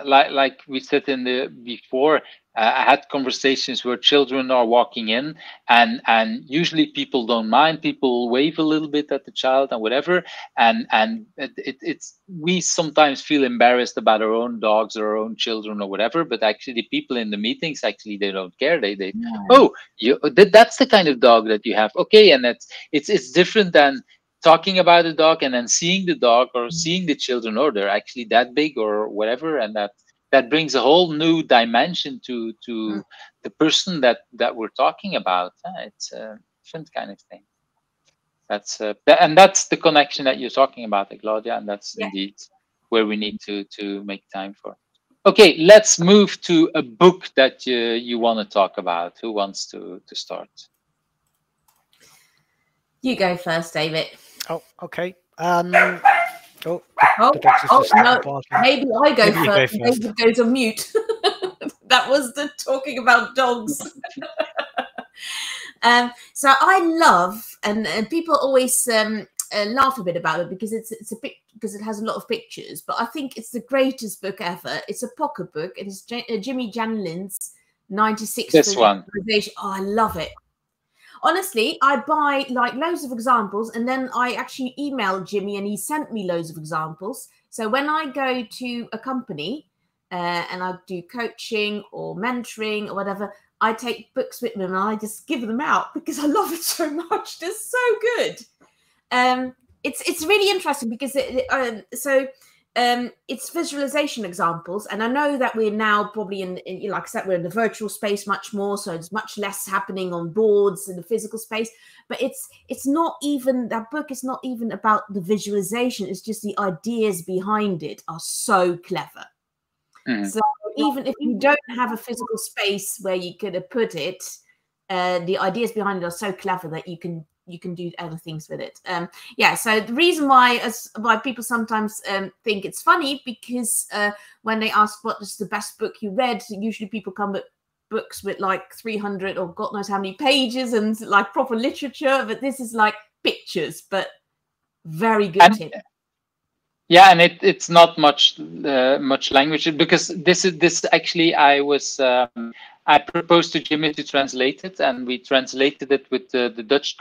like we said before, I had conversations where children are walking in, and usually people don't mind. People wave a little bit at the child and whatever, and we sometimes feel embarrassed about our own dogs or our own children or whatever. But actually, the people in the meetings, actually, they don't care. They oh, that's the kind of dog that you have. Okay, and it's different than talking about the dog and then seeing the dog or seeing the children, or they're actually that big or whatever, and that brings a whole new dimension to the person that we're talking about. It's a different kind of thing. That's the connection that you're talking about, Glaudia, and that's indeed where we need to make time for. Okay, let's move to a book that you want to talk about. Who wants to start? You go first, David. Oh, okay. No, maybe I go first. David goes on mute. That was the talking about dogs. So I love, and people always laugh a bit about it because it's a bit, because it has a lot of pictures. But I think it's the greatest book ever. It's a pocket book. It is Jimmy Janlén's 96. This one. Oh, I love it. honestly, I buy like loads of examples, and then I actually emailed Jimmy, and he sent me loads of examples. So when I go to a company and I do coaching or mentoring or whatever, I take books with me and I just give them out because I love it so much. They're so good. It's really interesting because it's visualization examples, and I know that we're now probably in like I said, we're in the virtual space much more, so it's much less happening on boards in the physical space. But it's not even, that book is not even about the visualization. It's just the ideas behind it are so clever. So even if you don't have a physical space where you could put it, the ideas behind it are so clever that you can do other things with it. Yeah, so the reason why people sometimes think it's funny, because when they ask what is the best book you read, usually people come with books with like 300 or God knows how many pages and like proper literature, but this is like pictures, but very good tip. Yeah, and it's not much language, because this actually I proposed to Jimmy to translate it, and we translated it with the Dutch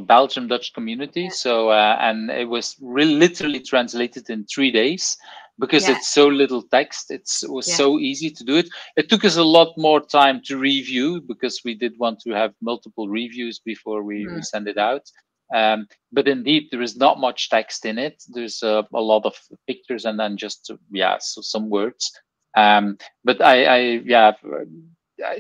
Belgium Dutch community. So and it was literally translated in 3 days, because it's so little text. It was so easy to do it. It took us a lot more time to review, because we did want to have multiple reviews before we send it out. But indeed, there is not much text in it. There's a lot of pictures and then just so some words. But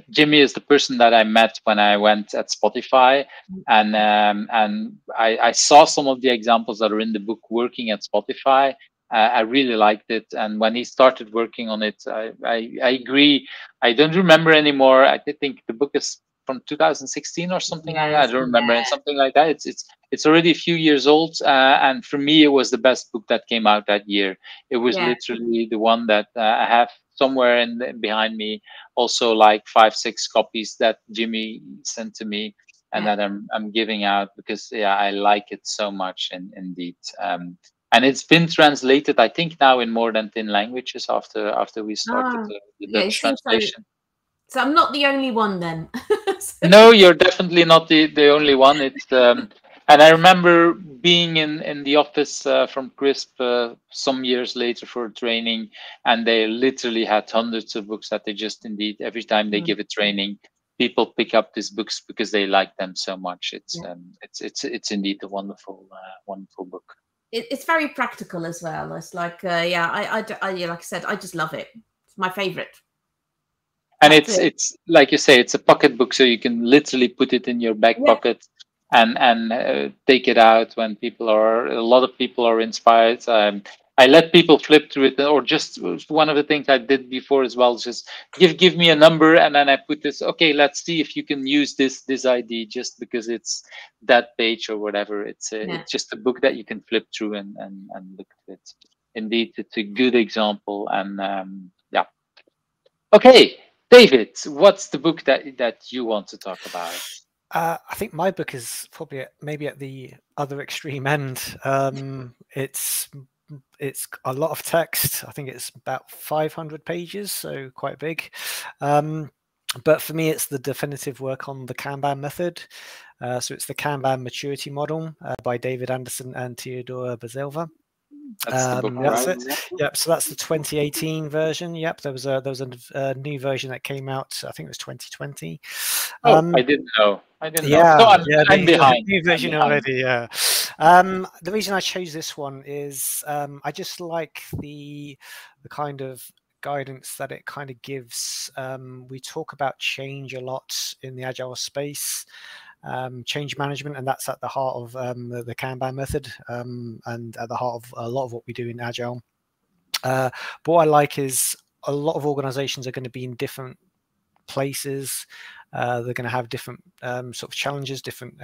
Jimmy is the person that I met when I went at Spotify, and I saw some of the examples that are in the book working at Spotify. I really liked it, and when he started working on it, I agree. I don't remember anymore. I think the book is from 2016 or something like that. I don't remember. And something like that. It's already a few years old, and for me, it was the best book that came out that year. It was literally the one that I have somewhere behind me. Also, like 5-6 copies that Jimmy sent to me, and that I'm giving out, because I like it so much. And indeed, and it's been translated, I think, now in more than 10 languages after we started the Dutch translation. So I'm not the only one then. No, you're definitely not the only one. It's and I remember being in the office from CRISP some years later for training, and they literally had hundreds of books that they just every time they give a training, people pick up these books because they like them so much. It's indeed a wonderful book. It's very practical as well. It's like I like I said, I just love it. It's my favorite. And it's like you say, it's a pocket book, so you can literally put it in your back pocket and take it out when a lot of people are inspired. I let people flip through it, or just one of the things I did before as well, just give me a number, and then I put this. Okay, let's see if you can use this ID just because it's that page or whatever. It's just a book that you can flip through and look at it. Indeed, it's a good example, and Okay. David, what's the book that you want to talk about? I think my book is probably maybe at the other extreme end. It's a lot of text. I think it's about 500 pages, so quite big. But for me, it's the definitive work on the Kanban method. So it's the Kanban maturity model by David Anderson and Theodora Bazilva. That's the book, that's right? it. Yep. So that's the 2018 version. Yep. There was a new version that came out. I think it was 2020. I didn't know. So I'm behind. New version already. Yeah. The reason I chose this one is I just like the kind of guidance that it kind of gives. We talk about change a lot in the Agile space. Change management, and that's at the heart of the Kanban method, and at the heart of a lot of what we do in Agile. But what I like is a lot of organizations are going to be in different places. They're going to have different sort of challenges, different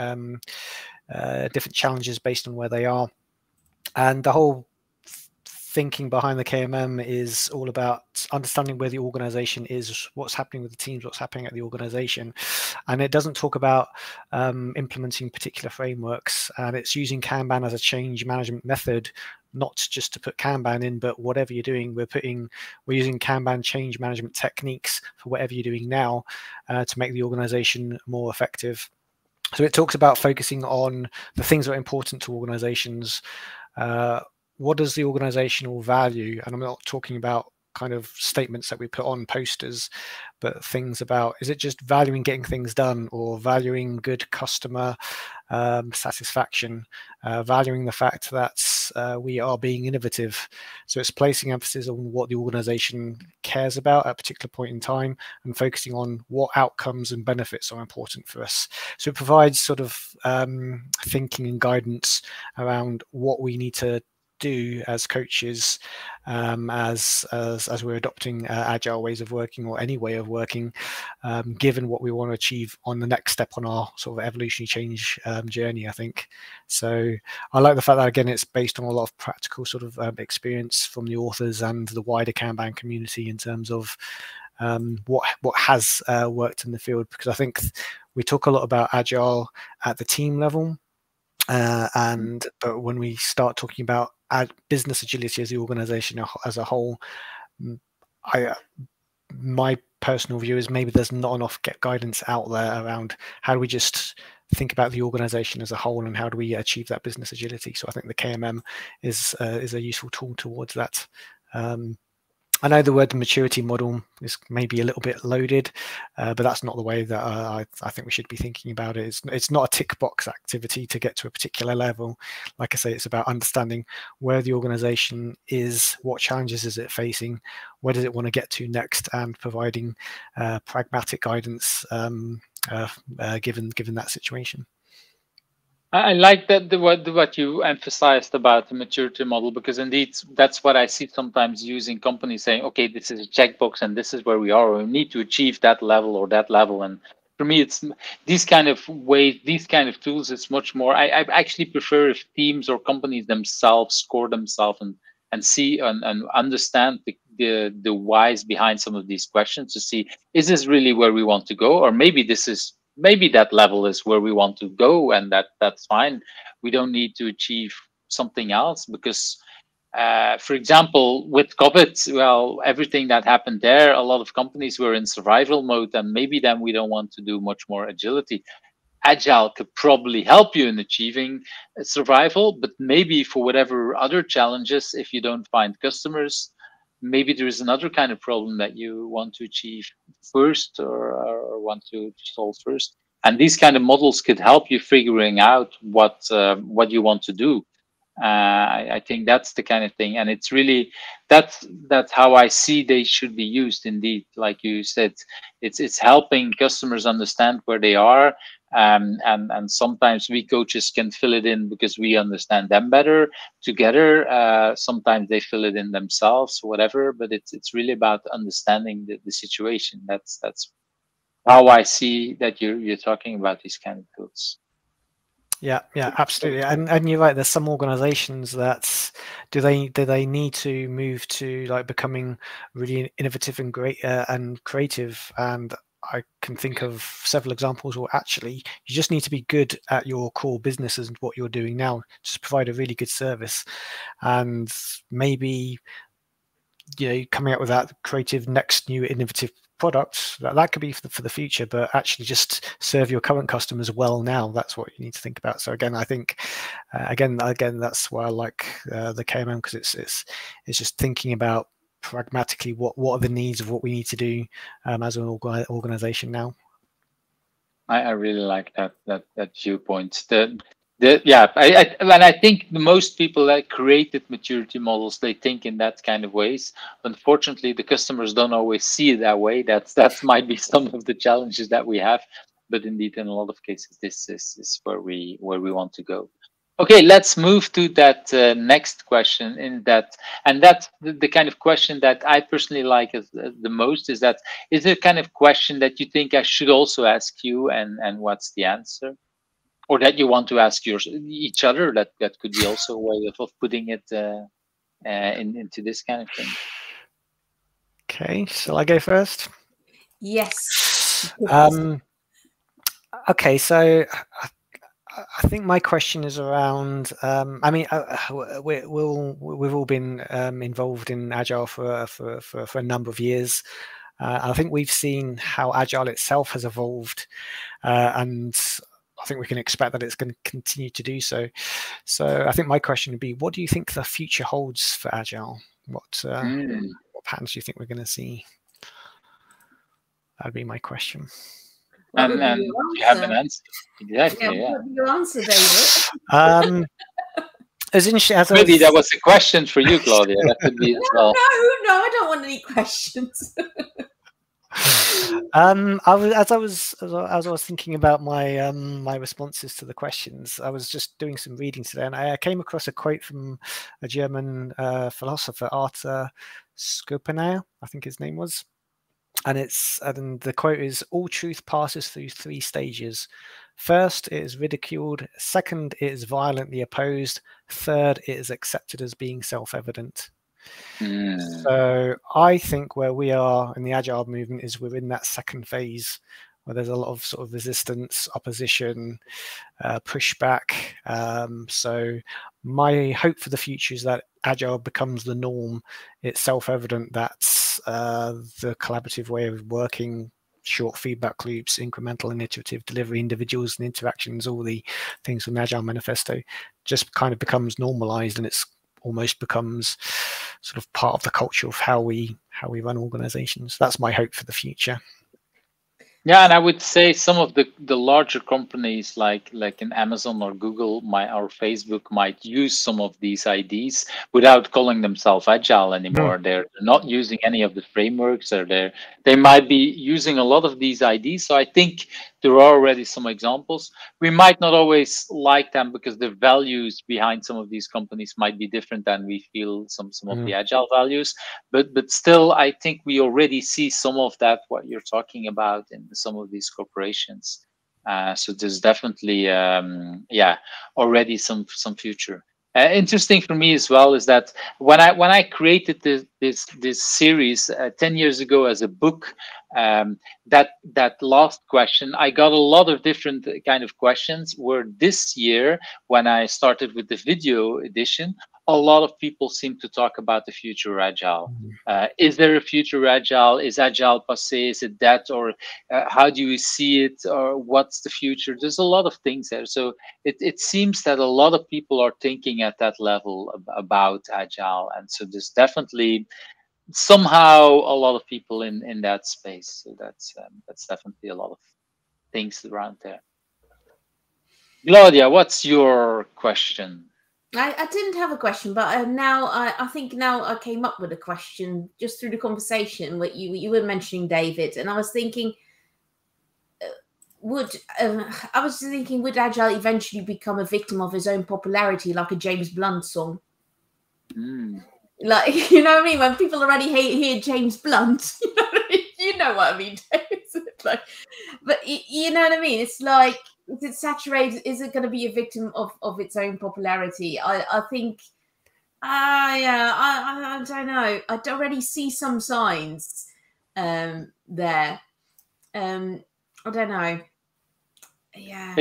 challenges based on where they are, and the whole thinking behind the KMM is all about understanding where the organization is, what's happening with the teams, what's happening at the organization. And it doesn't talk about implementing particular frameworks, and it's using Kanban as a change management method, not just to put Kanban in, but whatever you're doing, we're using Kanban change management techniques for whatever you're doing now to make the organization more effective. So it talks about focusing on the things that are important to organizations. What does the organizational value? And I'm not talking about kind of statements that we put on posters, but things about, is it just valuing getting things done, or valuing good customer satisfaction, valuing the fact that we are being innovative? So it's placing emphasis on what the organization cares about at a particular point in time, and focusing on what outcomes and benefits are important for us. So it provides sort of thinking and guidance around what we need to do as coaches, as we're adopting agile ways of working, or any way of working, given what we want to achieve on the next step on our sort of evolutionary change journey, I think. So I like the fact that, again, it's based on a lot of practical sort of experience from the authors and the wider Kanban community in terms of what has worked in the field, because I think we talk a lot about agile at the team level, but when we start talking about business agility as the organization as a whole, my personal view is maybe there's not enough guidance out there around how do we just think about the organization as a whole, and how do we achieve that business agility. So I think the KMM is a useful tool towards that. I know the word maturity model is maybe a little bit loaded, but that's not the way that I think we should be thinking about it. It's not a tick box activity to get to a particular level. Like I say, it's about understanding where the organization is, what challenges is it facing, where does it want to get to next, and providing pragmatic guidance given that situation. I like that what you emphasized about the maturity model, because indeed that's what I see sometimes using companies saying, okay, this is a checkbox and this is where we are, or we need to achieve that level or that level. And for me, it's these kind of ways, these kind of tools. It's much more. I actually prefer if teams or companies themselves score themselves and see and understand the whys behind some of these questions, to see, is this really where we want to go, or maybe that level is where we want to go, and that's fine. We don't need to achieve something else, because for example, with COVID, well, everything that happened there, a lot of companies were in survival mode, and maybe then we don't want to do much more agility. Agile could probably help you in achieving survival, but maybe for whatever other challenges, if you don't find customers, maybe there is another kind of problem that you want to achieve first, or want to solve first. And these kind of models could help you figuring out what you want to do. I think that's the kind of thing, and it's really that's how I see they should be used. Indeed, like you said, it's helping customers understand where they are, and sometimes we coaches can fill it in because we understand them better together. Sometimes they fill it in themselves, whatever. But it's really about understanding the situation. That's how I see that you're talking about these kind of tools. Yeah, absolutely. And you're right, there's some organizations that do they need to move to like becoming really innovative and great and creative. And I can think of several examples where actually you just need to be good at your core business and what you're doing now, just provide a really good service. And maybe, you know, coming up with that creative next new innovative product that could be for the future, but actually just serve your current customers well now. That's what you need to think about. So again, I think again that's why I like the KMM, because it's just thinking about pragmatically what are the needs of what we need to do as an organization now. I really like that viewpoint. I think most people that created maturity models, they think in that kind of ways. Unfortunately, the customers don't always see it that way. That might be some of the challenges that we have. But indeed, in a lot of cases, this is where we want to go. Okay, let's move to that next question. That's the kind of question that I personally like the most. Is there a kind of question that you think I should also ask you, and what's the answer, or that you want to ask each other? That could be also a way of putting it into this kind of thing. Okay, shall I go first? Yes. Okay, so I think my question is around. I mean, we've all been involved in Agile for a number of years. I think we've seen how Agile itself has evolved, and I think we can expect that it's going to continue to do so. So I think my question would be, what do you think the future holds for Agile? What patterns do you think we're going to see? That'd be my question. And you have an answer. Exactly. Yeah. What your answer, David? As interesting as maybe that was a question for you, Glaudia. That could be as well. No, I don't want any questions. As I was thinking about my my responses to the questions, I was just doing some reading today, and I came across a quote from a German philosopher, Arthur Schopenhauer, I think his name was, and the quote is, "All truth passes through 3 stages. First, it is ridiculed. Second, it is violently opposed. Third, it is accepted as being self-evident." So I think where we are in the Agile movement is we're in that second phase where there's a lot of sort of resistance, opposition, pushback. So my hope for the future is that Agile becomes the norm. It's self-evident that's the collaborative way of working, short feedback loops, incremental and iterative delivery, individuals and interactions, all the things from the Agile Manifesto just kind of becomes normalized, and it's almost becomes sort of part of the culture of how we run organizations. That's my hope for the future. Yeah, and I would say some of the larger companies like in Amazon or Google or Facebook might use some of these ideas without calling themselves Agile anymore. They're not using any of the frameworks, or they might be using a lot of these ideas. So I think there are already some examples. We might not always like them because the values behind some of these companies might be different than we feel some of the Agile values. But still, I think we already see some of that, what you're talking about, in some of these corporations. So there's definitely, already some future. Interesting for me as well is that when I created this series 10 years ago as a book, that last question, I got a lot of different kind of questions. Where this year, when I started with the video edition, a lot of people seem to talk about the future Agile. Is there a future Agile? Is Agile passé? Is it that? Or how do you see it? Or what's the future? There's a lot of things there. So it seems that a lot of people are thinking at that level about Agile. And so there's definitely somehow a lot of people in that space. So that's definitely a lot of things around there. Glaudia, what's your question? I didn't have a question, but now I think now I came up with a question just through the conversation. What you were mentioning, David, and I was thinking, would Agile eventually become a victim of his own popularity, like a James Blunt song? Like, you know what I mean? When people already hear James Blunt, you know what I mean. Like, but you know what I mean? It's like, is it saturated? Is it going to be a victim of its own popularity? I think, I don't know. I already see some signs there. I don't know. Yeah.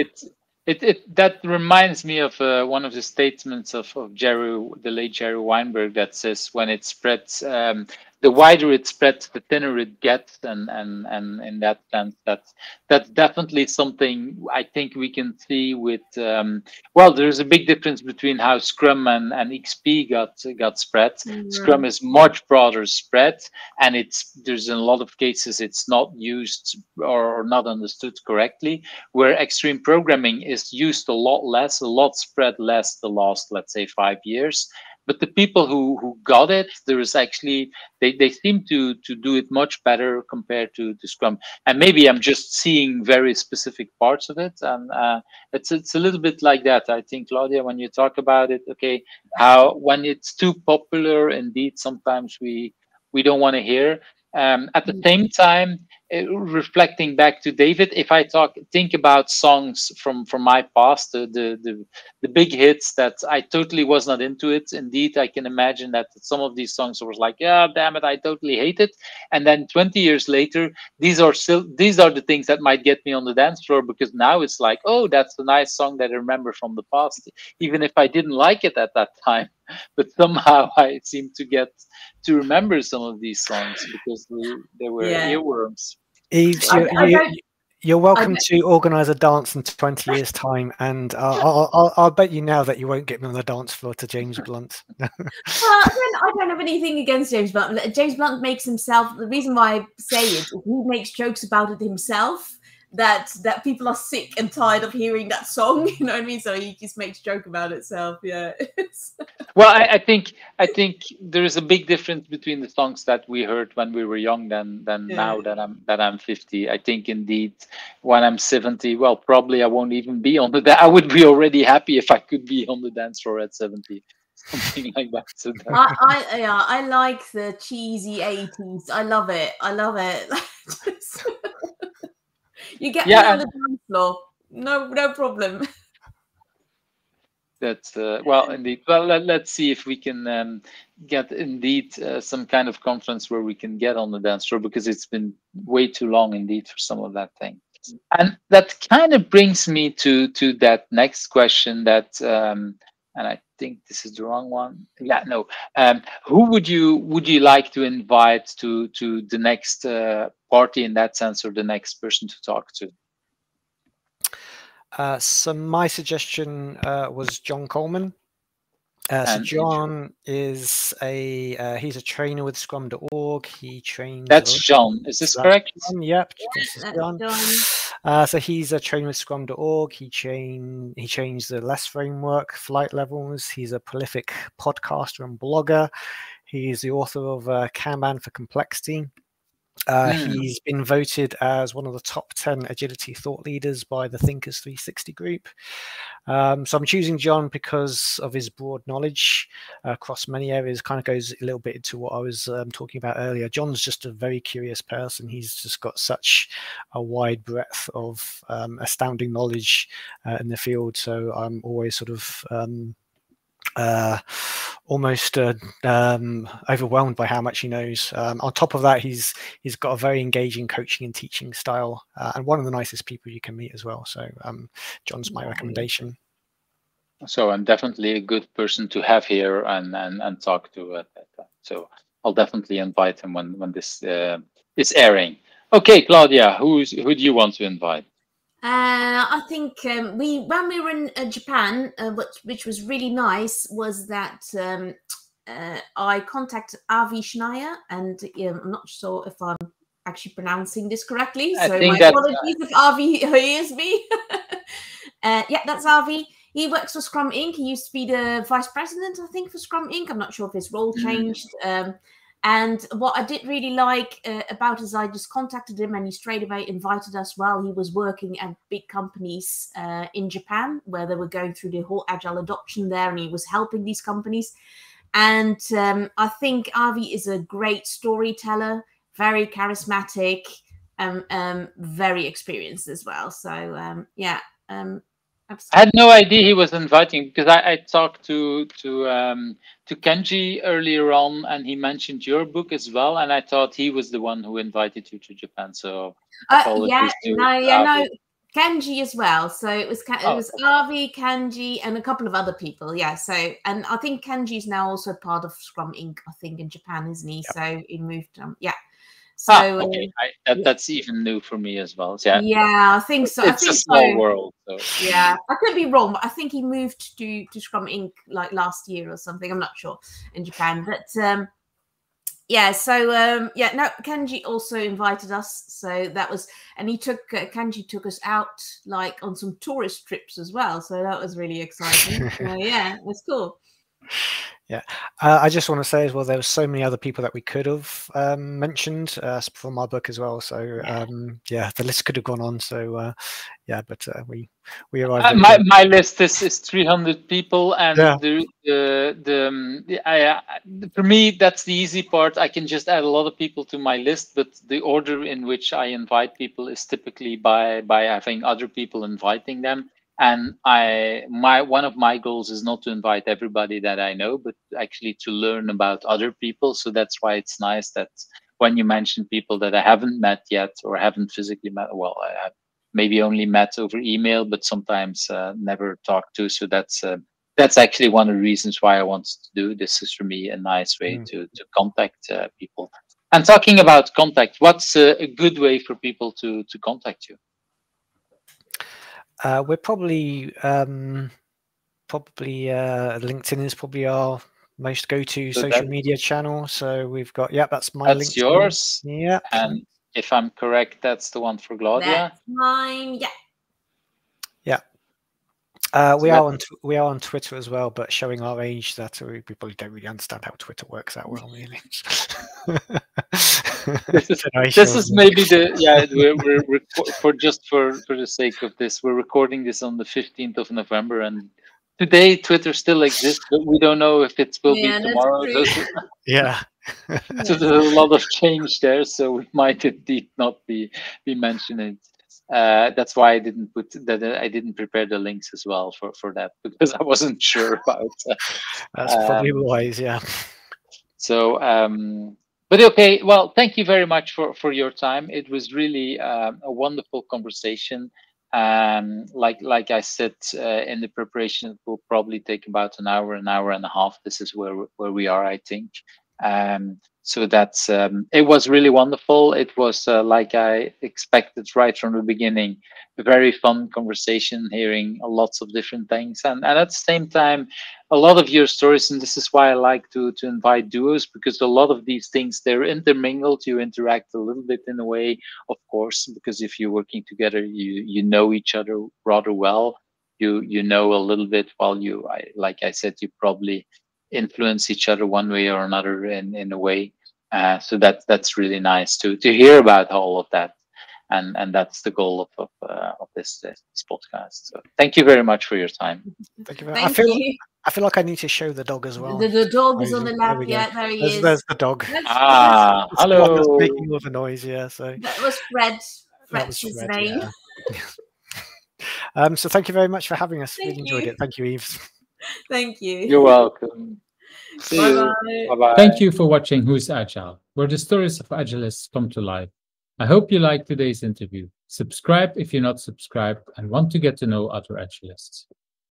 That reminds me of one of the statements of the late Jerry Weinberg, that says when it spreads, the wider it spreads, the thinner it gets, and in that sense, that's definitely something I think we can see with. Well, there's a big difference between how Scrum and XP got spread. Scrum is much broader spread, and there's in a lot of cases it's not used or not understood correctly. Where extreme programming is used a lot spread less the last, let's say, 5 years. But the people who got it, there is actually, they seem to do it much better compared to Scrum. And maybe I'm just seeing very specific parts of it. And it's a little bit like that. I think, Glaudia, when you talk about it, okay, how when it's too popular, indeed, sometimes we don't want to hear. At the same time, reflecting back to David, if I think about songs from my past, the big hits that I totally was not into it. Indeed, I can imagine that some of these songs was like, yeah, damn it, I totally hate it. And then 20 years later, these are the things that might get me on the dance floor, because now it's like, oh, that's a nice song that I remember from the past, even if I didn't like it at that time. But somehow I seem to get to remember some of these songs because they were earworms. Yves, You're welcome to organise a dance in 20 years' time, and I'll bet you now that you won't get me on the dance floor to James Blunt. Well, I don't have anything against James Blunt. James Blunt makes himself. The reason why I say it is he makes jokes about it himself. That people are sick and tired of hearing that song. You know what I mean? So he just makes joke about itself. Yeah. Well, I think there is a big difference between the songs that we heard when we were young than now that I'm 50. I think indeed when I'm 70, well, probably I won't even be on the. I would be already happy if I could be on the dance floor at 70, something like that. So I like the cheesy 80s. I love it. I love it. You get me on the dance floor. No problem. That's well, indeed. Well, let's see if we can get indeed some kind of conference where we can get on the dance floor, because it's been way too long indeed for some of that thing. And that kind of brings me to that next question that, and I think this is the wrong one. Yeah, no. Who would you like to invite to the next party in that sense, or the next person to talk to? So my suggestion was John Coleman. So John is he's a trainer with Scrum.org. He trains. That's John. Is this correct? John, yep. Yeah, John. So he's a trainer with Scrum.org. He trains the LESS framework, flight levels. He's a prolific podcaster and blogger. He's the author of Kanban for Complexity. He's been voted as one of the top 10 agility thought leaders by the Thinkers 360 group. So I'm choosing John because of his broad knowledge across many areas. Kind of goes a little bit into what I was talking about earlier. John's just a very curious person. He's just got such a wide breadth of astounding knowledge in the field. So I'm always sort of almost overwhelmed by how much he knows. On top of that, he's got a very engaging coaching and teaching style, and one of the nicest people you can meet as well. So John's my recommendation. So I'm definitely a good person to have here and talk to. So I'll definitely invite him when this is airing. Okay, Claudia, who do you want to invite? I think when we were in Japan, which was really nice, was that I contacted Avi Schneier, and I'm not sure if I'm actually pronouncing this correctly, so my apologies if Avi hears me. Yeah, that's Avi. He works for Scrum Inc. He used to be the vice president, I think, for Scrum Inc. I'm not sure if his role changed. And what I did really like about is I just contacted him, and he straight away invited us while he was working at big companies in Japan, where they were going through the whole Agile adoption there, and he was helping these companies. And I think Avi is a great storyteller, very charismatic, very experienced as well. So yeah. Absolutely. I had no idea he was inviting, because I talked to Kenji earlier on, and he mentioned your book as well, and I thought he was the one who invited you to Japan. So no, Kenji as well. So it was Avi, Kenji, and a couple of other people. Yeah. So, and I think Kenji is now also part of Scrum Inc. I think in Japan, isn't he? Yep. So he moved. Yeah. So okay, that's even new for me as well. So, yeah, I think so. It's a small world. So. Yeah, I could be wrong, but I think he moved to Scrum Inc. like last year or something. I'm not sure, in Japan, but yeah. So yeah, no, Kenji also invited us. So that was, and Kenji took us out like on some tourist trips as well. So that was really exciting. Yeah, it was cool. Yeah, I just want to say as well, there were so many other people that we could have mentioned from our book as well. So yeah, the list could have gone on. So yeah, but we arrived. My list is 300 people, and for me that's the easy part. I can just add a lot of people to my list, but the order in which I invite people is typically by having other people inviting them. And one of my goals is not to invite everybody that I know, but actually to learn about other people. So that's why it's nice that when you mention people that I haven't met yet or haven't physically met, well, I have maybe only met over email, but sometimes never talked to. So that's actually one of the reasons why I wanted to do this. Is for me a nice way to contact people. And talking about contact, what's a good way for people to contact you? We're probably LinkedIn is probably our most go-to social media channel. So we've got, that's my That's LinkedIn. yours. Yeah. And if I'm correct, that's the one for Glaudia. That's mine. Yeah. We are on Twitter as well, but showing our age, that we probably don't really understand how Twitter works that well, really. This is maybe we're for the sake of this, we're recording this on the 15th of November, and today Twitter still exists, but we don't know if it will be tomorrow. Yeah. So there's a lot of change there, so we might indeed not be mentioning. That's why I didn't put that. I didn't prepare the links as well for that, because I wasn't sure about. That's probably wise, yeah. So, but okay. Well, thank you very much for your time. It was really a wonderful conversation. Like I said in the preparation, it will probably take about an hour and a half. This is where we are, I think. So that's it was really wonderful. It was like I expected right from the beginning, a very fun conversation, hearing lots of different things, and at the same time, a lot of your stories. And this is why I like to invite duos, because a lot of these things, they're intermingled. You interact a little bit in a way, of course, because if you're working together, you know each other rather well. You know a little bit, while like I said, you probably influence each other one way or another in a way. So that's really nice to hear about all of that, and that's the goal of this podcast. So thank you very much for your time. Thank you very much. I feel like I need to show the dog as well. The dog is on the lap. Yeah, there he is. There's the dog. Hello. That's making all the noise. Yeah. So that was Fred. Fred's his name. Yeah. So thank you very much for having us. Thank Really enjoyed it. Thank you, Yves. Thank you. You're welcome. See you. Bye-bye. Thank you for watching Who's Agile, where the stories of agilists come to life. I hope you liked today's interview. Subscribe if you're not subscribed and want to get to know other agilists.